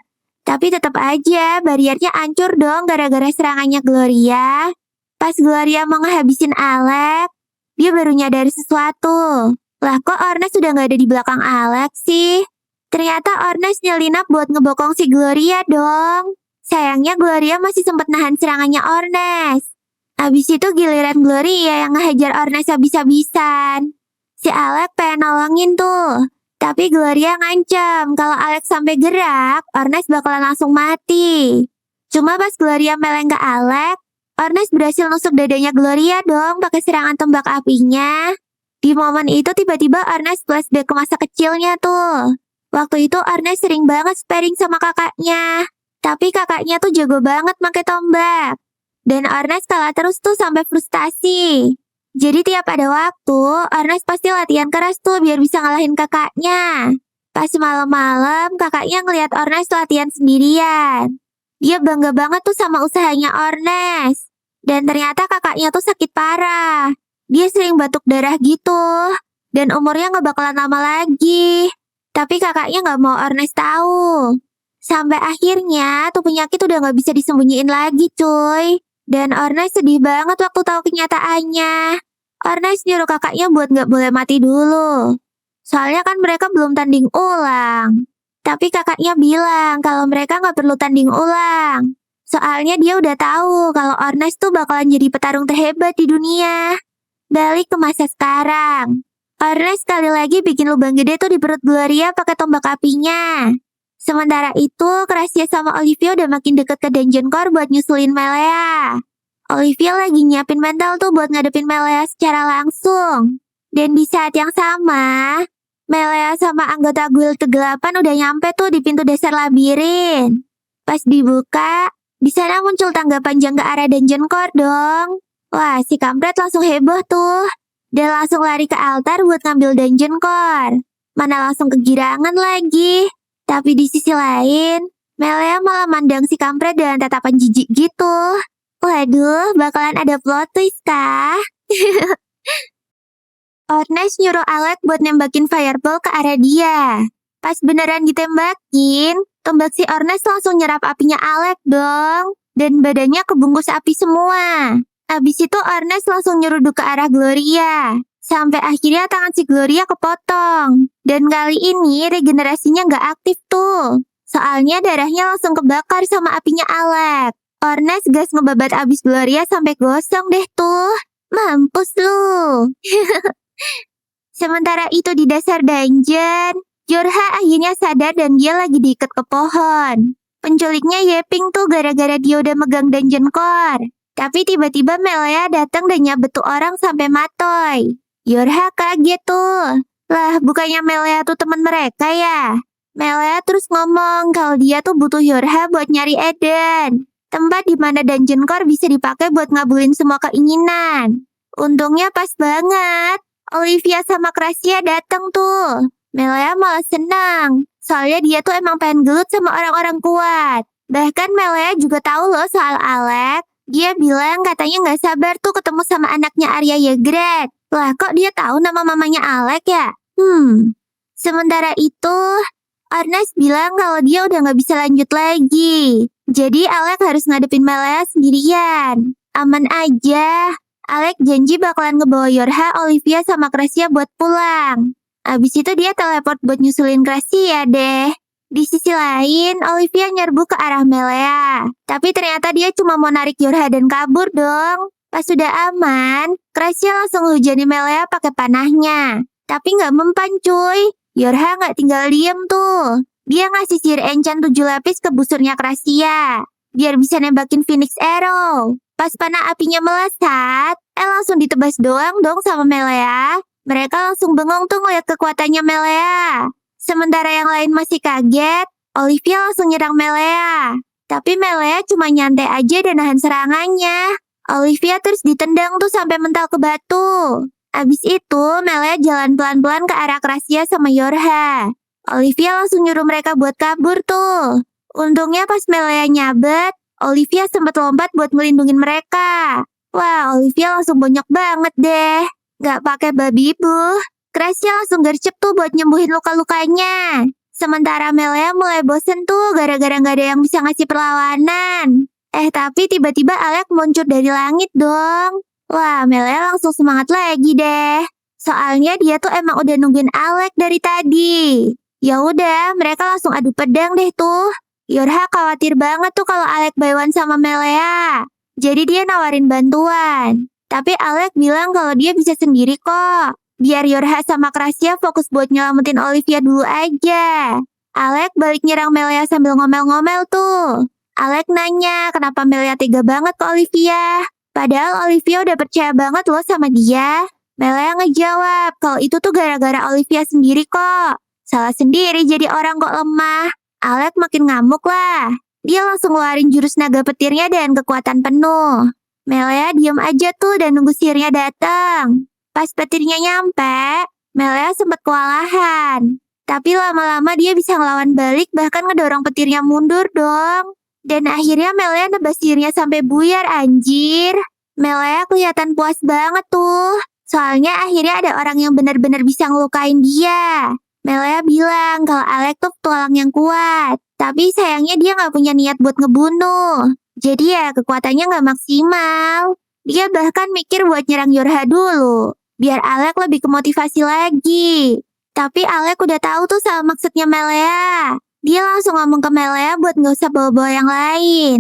[SPEAKER 1] Tapi tetap aja barriernya hancur dong gara-gara serangannya Gloria. Pas Gloria mau ngehabisin Alec, dia baru nyadar sesuatu. Lah kok Ornes sudah nggak ada di belakang Alec sih? Ternyata Ornes nyelinap buat ngebokong si Gloria dong. Sayangnya Gloria masih sempat nahan serangannya Ornes. Abis itu giliran Gloria yang ngehajar Ornes habis-habisan. Si Alec pengen nolongin tuh. Tapi Gloria ngancam kalau Alex sampai gerak, Ornes bakalan langsung mati. Cuma pas Gloria meleng ke Alex, Ornes berhasil nusuk dadanya Gloria dong pakai serangan tembak apinya. Di momen itu tiba-tiba Ornes flashback ke masa kecilnya tuh. Waktu itu Ornes sering banget sparring sama kakaknya. Tapi kakaknya tuh jago banget pakai tombak. Dan Ornes kalah terus tuh sampai frustasi. Jadi tiap ada waktu, Ornes pasti latihan keras tuh biar bisa ngalahin kakaknya. Pas malam-malam, kakaknya ngeliat Ornes latihan sendirian. Dia bangga banget tuh sama usahanya Ornes. Dan ternyata kakaknya tuh sakit parah. Dia sering batuk darah gitu. Dan umurnya gak bakalan lama lagi. Tapi kakaknya gak mau Ornes tahu. Sampai akhirnya tuh penyakit udah gak bisa disembunyiin lagi cuy. Dan Ornes sedih banget waktu tahu kenyataannya. Ornes nyuruh kakaknya buat gak boleh mati dulu. Soalnya kan mereka belum tanding ulang. Tapi kakaknya bilang kalau mereka gak perlu tanding ulang. Soalnya dia udah tahu kalau Ornes tuh bakalan jadi petarung terhebat di dunia. Balik ke masa sekarang. Ornes sekali lagi bikin lubang gede tuh di perut Gloria pakai tombak apinya. Sementara itu, Gracia sama Olivia udah makin deket ke Dungeon Core buat nyusulin Melea. Olivia lagi nyiapin mental tuh buat ngadepin Melea secara langsung. Dan di saat yang sama, Melea sama anggota guild ke-8 udah nyampe tuh di pintu dasar labirin. Pas dibuka, di sana muncul tangga panjang ke arah Dungeon Core dong. Wah, si kampret langsung heboh tuh. Dan langsung lari ke altar buat ngambil Dungeon Core. Mana langsung kegirangan lagi. Tapi di sisi lain, Melea malah mandang si kampret dengan tatapan jijik gitu. Waduh, bakalan ada plot twist kah? Ornes nyuruh Alec buat nembakin fireball ke arah dia. Pas beneran ditembakin, tombak si Ornes langsung nyerap apinya Alec dong. Dan badannya kebungkus api semua. Abis itu Ornes langsung nyeruduk ke arah Gloria. Sampai akhirnya tangan si Gloria kepotong. Dan kali ini regenerasinya nggak aktif tuh. Soalnya darahnya langsung kebakar sama apinya Alec. Ornes gas ngebabat abis Gloria sampai gosong deh tuh. Mampus lu. Sementara itu di dasar dungeon, Yorha akhirnya sadar dan dia lagi diikat ke pohon. Penculiknya Yeping tuh gara-gara dia udah megang Dungeon Core. Tapi tiba-tiba Melea datang dan nyabet tuh orang sampai matoy. Yorha kaget tuh. Lah, bukannya Melea tuh teman mereka ya? Melea terus ngomong kalau dia tuh butuh Yorha buat nyari Eden. Tempat di mana Dungeon Core bisa dipakai buat ngabulin semua keinginan. Untungnya pas banget. Olivia sama Gracia datang tuh. Melea malah senang. Soalnya dia tuh emang pengen gelut sama orang-orang kuat. Bahkan Melea juga tahu loh soal Alec. Dia bilang katanya nggak sabar tuh ketemu sama anaknya Arya Ygritte. Lah kok dia tahu nama mamanya Alec ya? Sementara itu, Ornes bilang kalau dia udah nggak bisa lanjut lagi. Jadi Alec harus ngadepin Melea sendirian. Aman aja. Alec janji bakalan ngebawa Yorha, Olivia, sama Gracia buat pulang. Abis itu dia teleport buat nyusulin Gracia deh. Di sisi lain, Olivia nyerbu ke arah Melea. Tapi ternyata dia cuma mau narik Yorha dan kabur dong. Pas sudah aman, Gracia langsung hujani Melea pakai panahnya. Tapi nggak mempan cuy. Yorha nggak tinggal diem tuh. Dia ngasih sihir enchant 7 lapis ke busurnya Gracia. Biar bisa nembakin Phoenix Arrow. Pas panah apinya melesat, langsung ditebas doang dong sama Melea. Mereka langsung bengong tuh ngeliat kekuatannya Melea. Sementara yang lain masih kaget, Olivia langsung nyerang Melea. Tapi Melea cuma nyantai aja dan nahan serangannya. Olivia terus ditendang tuh sampai mental ke batu. Abis itu, Melea jalan pelan-pelan ke arah Gracia sama Yorha. Olivia langsung nyuruh mereka buat kabur tuh. Untungnya pas Melea nyabet, Olivia sempat lompat buat melindungin mereka. Wah, Olivia langsung bonyok banget deh. Gak pakai babi bu. Gracia langsung gercep tuh buat nyembuhin luka-lukanya. Sementara Melia mulai bosen tuh gara-gara gak ada yang bisa ngasih perlawanan. Tapi tiba-tiba Alec muncul dari langit dong. Wah, Melia langsung semangat lagi deh. Soalnya dia tuh emang udah nungguin Alec dari tadi. Ya udah, mereka langsung adu pedang deh tuh. Yorha khawatir banget tuh kalau Alec buy one sama Melia. Jadi dia nawarin bantuan. Tapi Alec bilang kalau dia bisa sendiri kok. Biar Yorha sama Gracia fokus buat nyelamatin Olivia dulu aja. Alec balik nyerang Melia sambil ngomel-ngomel tuh. Alec nanya kenapa Melia tega banget ke Olivia. Padahal Olivia udah percaya banget loh sama dia. Melia ngejawab kalau itu tuh gara-gara Olivia sendiri kok. Salah sendiri jadi orang kok lemah. Alec makin ngamuk lah. Dia langsung ngeluarin jurus naga petirnya dengan kekuatan penuh. Melia diam aja tuh dan nunggu sihirnya datang. Pas petirnya nyampe, Melia sempat kewalahan. Tapi lama-lama dia bisa ngelawan balik bahkan ngedorong petirnya mundur dong. Dan akhirnya Melia nebas sihirnya sampai buyar anjir. Melia kelihatan puas banget tuh. Soalnya akhirnya ada orang yang benar-benar bisa ngelukain dia. Melia bilang kalau Alec tuh petualang yang kuat. Tapi sayangnya dia gak punya niat buat ngebunuh. Jadi ya kekuatannya gak maksimal. Dia bahkan mikir buat nyerang Yorha dulu. Biar Alec lebih kemotivasi lagi. Tapi Alec udah tahu tuh sama maksudnya Melia. Dia langsung ngomong ke Melia buat gak usah bawa-bawa yang lain.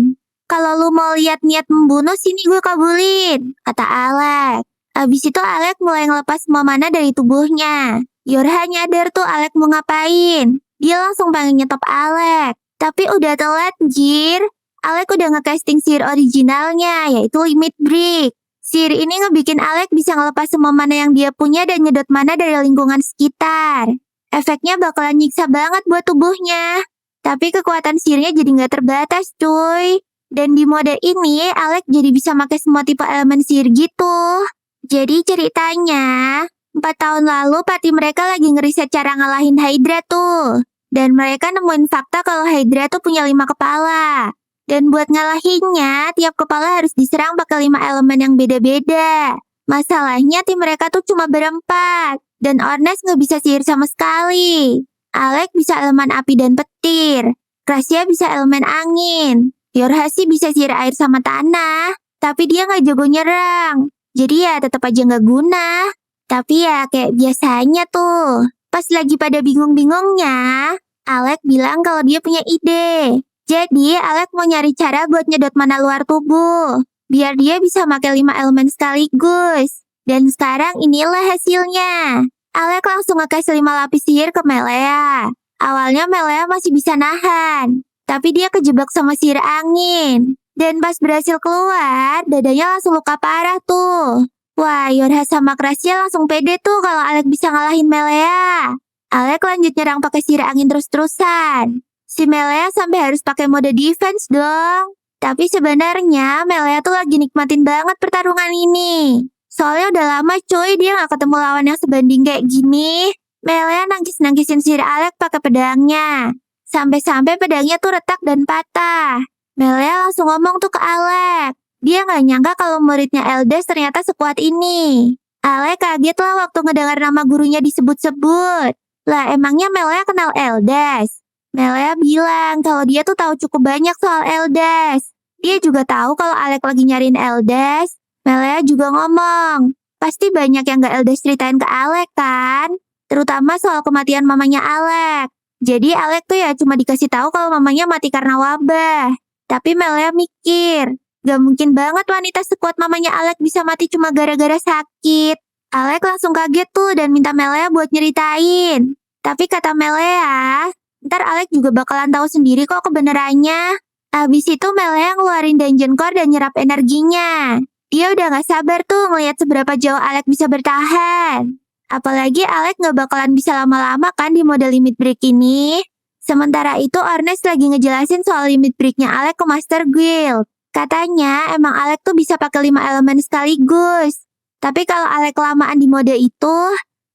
[SPEAKER 1] Kalau lu mau lihat niat membunuh sini gue kabulin, kata Alec. Abis itu Alec mulai ngelepas semua mana dari tubuhnya. Yorha nyadar tuh Alec mau ngapain. Dia langsung pengen nyetop Alec. Tapi udah telat jir. Alec udah nge-casting sihir originalnya, yaitu Limit Break. Sihir ini ngebikin Alec bisa ngelepas semua mana yang dia punya dan nyedot mana dari lingkungan sekitar. Efeknya bakalan nyiksa banget buat tubuhnya. Tapi kekuatan sihirnya jadi nggak terbatas cuy. Dan di mode ini, Alec jadi bisa pakai semua tipe elemen sihir gitu. Jadi ceritanya, 4 tahun lalu party mereka lagi ngeriset cara ngalahin Hydra tuh. Dan mereka nemuin fakta kalau Hydra tuh punya 5 kepala. Dan buat ngalahinnya, tiap kepala harus diserang pakai 5 elemen yang beda-beda. Masalahnya tim mereka tuh cuma berempat. Dan Ornes nggak bisa sihir sama sekali. Alec bisa elemen api dan petir. Gracia bisa elemen angin. Yorha sih bisa sihir air sama tanah. Tapi dia nggak jago nyerang. Jadi ya tetap aja nggak guna. Tapi ya kayak biasanya tuh. Pas lagi pada bingung-bingungnya, Alec bilang kalau dia punya ide. Jadi Alec mau nyari cara buat nyedot mana luar tubuh. Biar dia bisa pakai 5 elemen sekaligus. Dan sekarang inilah hasilnya. Alec langsung ngekasih 5 lapis sihir ke Melia. Awalnya Melia masih bisa nahan. Tapi dia kejebak sama sihir angin. Dan pas berhasil keluar, dadanya langsung luka parah tuh. Wah, Yorha sama Gracia langsung pede tuh kalau Alec bisa ngalahin Melia. Alec lanjut nyerang pakai sihir angin terus-terusan. Si Melia sampai harus pakai mode defense dong. Tapi sebenarnya Melia tuh lagi nikmatin banget pertarungan ini. Soalnya udah lama cuy dia gak ketemu lawan yang sebanding kayak gini. Melia nangkis-nangkisin sihir Alec pakai pedangnya. Sampai-sampai pedangnya tuh retak dan patah. Melia langsung ngomong tuh ke Alec. Dia gak nyangka kalau muridnya Eldes ternyata sekuat ini. Alec kaget lah waktu ngedengar nama gurunya disebut-sebut. Lah emangnya Melia kenal Eldes? Melia bilang kalau dia tuh tahu cukup banyak soal Eldes. Dia juga tahu kalau Alec lagi nyariin Eldes. Melia juga ngomong, pasti banyak yang gak Eldes ceritain ke Alec kan? Terutama soal kematian mamanya Alec. Jadi Alec tuh ya cuma dikasih tahu kalau mamanya mati karena wabah. Tapi Melia mikir, gak mungkin banget wanita sekuat mamanya Alec bisa mati cuma gara-gara sakit. Alec langsung kaget tuh dan minta Melia buat nyeritain. Tapi kata Melia, ntar Alec juga bakalan tahu sendiri kok kebenarannya. Abis itu Melia ngeluarin dungeon core dan nyerap energinya. Dia udah gak sabar tuh ngeliat seberapa jauh Alec bisa bertahan. Apalagi Alec gak bakalan bisa lama-lama kan di mode limit break ini. Sementara itu Ornes lagi ngejelasin soal limit breaknya Alec ke Master Guild. Katanya emang Alec tuh bisa pakai 5 elemen sekaligus. Tapi kalau Alec kelamaan di mode itu,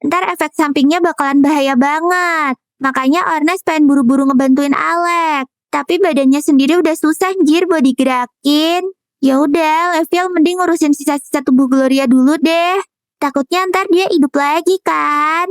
[SPEAKER 1] ntar efek sampingnya bakalan bahaya banget. Makanya Ornes pengen buru-buru ngebantuin Alec. Tapi badannya sendiri udah susah jir buat digerakin. Ya udah, Leviel mending ngurusin sisa-sisa tubuh Gloria dulu deh. Takutnya ntar dia hidup lagi kan.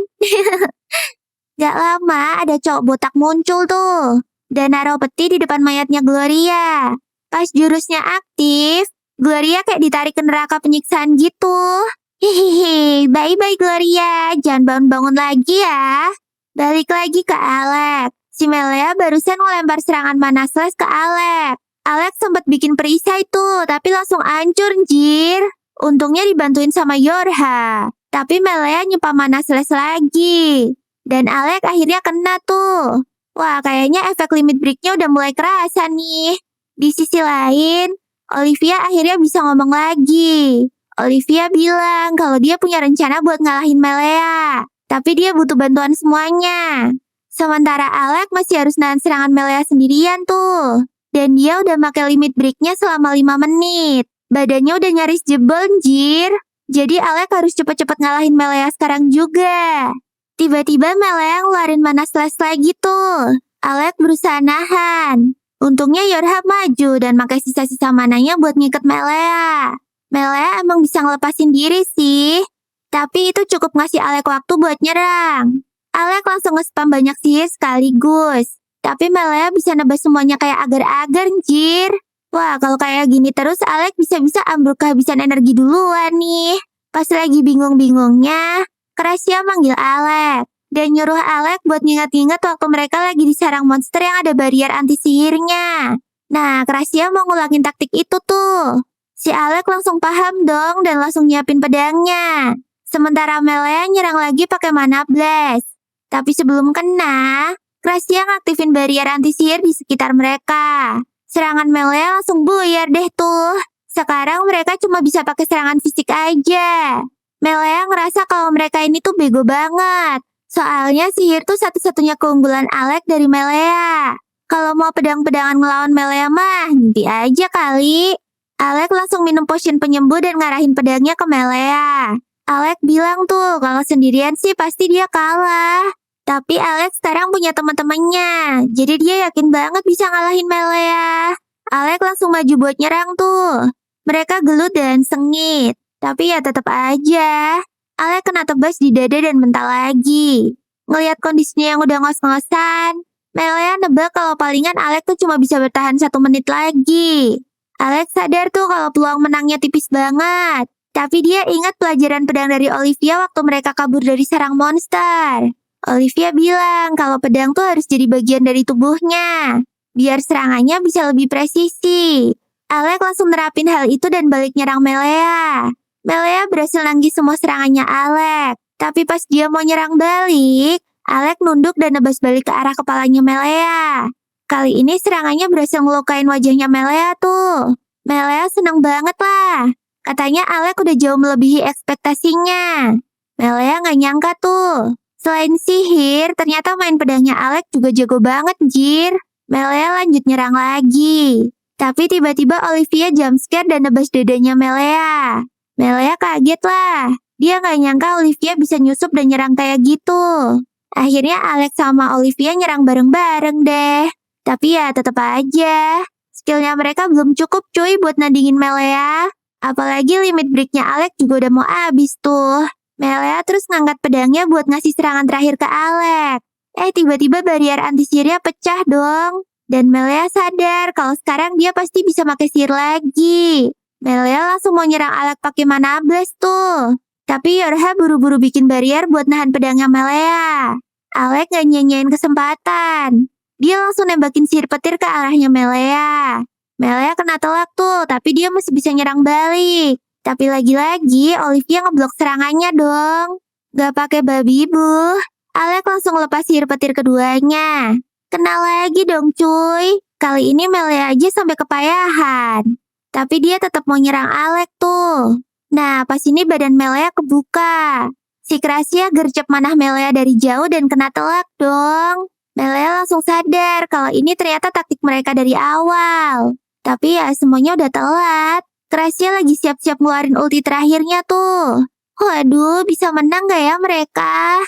[SPEAKER 1] Gak lama ada cowok botak muncul tuh. Dan naruh peti di depan mayatnya Gloria. Pas jurusnya aktif, Gloria kayak ditarik ke neraka penyiksaan gitu. Hihihi, bye-bye Gloria, jangan bangun-bangun lagi ya. Balik lagi ke Alex. Si Melia barusan ngelempar serangan mana slash ke Alex. Alex sempat bikin perisai tuh, tapi langsung hancur, jir. Untungnya dibantuin sama Yorha. Tapi Melia nyumpah mana slash lagi. Dan Alex akhirnya kena tuh. Wah, kayaknya efek limit break-nya udah mulai kerasa nih. Di sisi lain, Olivia akhirnya bisa ngomong lagi. Olivia bilang kalau dia punya rencana buat ngalahin Melia. Tapi dia butuh bantuan semuanya. Sementara Alex masih harus nahan serangan Melia sendirian tuh. Dan dia udah pakai limit break-nya selama 5 menit. Badannya udah nyaris jebol, jir. Jadi Alex harus cepet-cepet ngalahin Melia sekarang juga. Tiba-tiba Melia ngeluarin mana slash lagi tuh. Alex berusaha nahan. Untungnya Yorha maju dan pakai sisa-sisa mananya buat ngikat Melia. Melia emang bisa ngelepasin diri sih. Tapi itu cukup ngasih Alex waktu buat nyerang. Alex langsung nge-spam banyak sihir sekaligus. Tapi Melia bisa nebas semuanya kayak agar-agar, jir. Wah, kalau kayak gini terus Alex bisa-bisa ambruk kehabisan energi duluan nih. Pas lagi bingung-bingungnya, Krasia manggil Alex. Dan nyuruh Alex buat nginget-nginget waktu mereka lagi diserang monster yang ada barrier anti-sihirnya. Nah, Krasia mau ngulangin taktik itu tuh. Si Alex langsung paham dong dan langsung nyiapin pedangnya. Sementara Melia nyerang lagi pakai mana blast. Tapi sebelum kena, Krasia ngaktifin barrier anti-sihir di sekitar mereka. Serangan Melia langsung buyar deh tuh. Sekarang mereka cuma bisa pakai serangan fisik aja. Melia ngerasa kalau mereka ini tuh bego banget. Soalnya sihir tuh satu-satunya keunggulan Alex dari Melia. Kalau mau pedang-pedangan ngelawan Melia mah, nanti aja kali. Alex langsung minum potion penyembuh dan ngarahin pedangnya ke Melia. Alex bilang tuh kalau sendirian sih pasti dia kalah. Tapi Alex sekarang punya teman-temannya, jadi dia yakin banget bisa ngalahin Melia. Alex langsung maju buat nyerang tuh. Mereka gelut dan sengit, tapi ya tetap aja. Alex kena tebas di dada dan mental lagi. Ngelihat kondisinya yang udah ngos-ngosan, Melia nebak kalau palingan Alex tuh cuma bisa bertahan 1 menit lagi. Alex sadar tuh kalau peluang menangnya tipis banget. Tapi dia ingat pelajaran pedang dari Olivia waktu mereka kabur dari sarang monster. Olivia bilang kalau pedang tuh harus jadi bagian dari tubuhnya, biar serangannya bisa lebih presisi. Alex langsung nerapin hal itu dan balik nyerang Melia. Melia berhasil nanggih semua serangannya Alex. Tapi pas dia mau nyerang balik, Alex nunduk dan nebas balik ke arah kepalanya Melia. Kali ini serangannya berhasil ngelukain wajahnya Melia tuh. Melia seneng banget lah. Katanya Alex udah jauh melebihi ekspektasinya. Melia gak nyangka tuh. Selain sihir, ternyata main pedangnya Alex juga jago banget, jir. Melia lanjut nyerang lagi. Tapi tiba-tiba Olivia jumpscare dan nebas dadanya Melia. Melia kaget lah. Dia gak nyangka Olivia bisa nyusup dan nyerang kayak gitu. Akhirnya Alex sama Olivia nyerang bareng-bareng deh. Tapi ya tetap aja. Skillnya mereka belum cukup cuy buat nandingin Melia. Apalagi limit break-nya Alex juga udah mau habis tuh. Melia terus ngangkat pedangnya buat ngasih serangan terakhir ke Alex. Tiba-tiba barrier anti-sihirnya pecah dong. Dan Melia sadar kalau sekarang dia pasti bisa pakai sihir lagi. Melia langsung mau nyerang Alex pakai mana blast tuh. Tapi Yorha buru-buru bikin barrier buat nahan pedangnya Melia. Alex gak nyanyain kesempatan. Dia langsung nembakin sihir petir ke arahnya Melia. Melia kena telak tuh, tapi dia masih bisa nyerang balik. Tapi lagi-lagi Olivia ngeblok serangannya dong. Gak pakai babi bu. Alex langsung lepas sihir petir keduanya. Kena lagi dong cuy. Kali ini Melia aja sampai kepayahan. Tapi dia tetap mau nyerang Alex tuh. Nah, pas ini badan Melia kebuka. Si Krasia gercep manah Melia dari jauh dan kena telak dong. Melia langsung sadar kalau ini ternyata taktik mereka dari awal. Tapi ya semuanya udah telat. Krasia lagi siap-siap ngeluarin ulti terakhirnya tuh. Waduh, bisa menang gak ya mereka?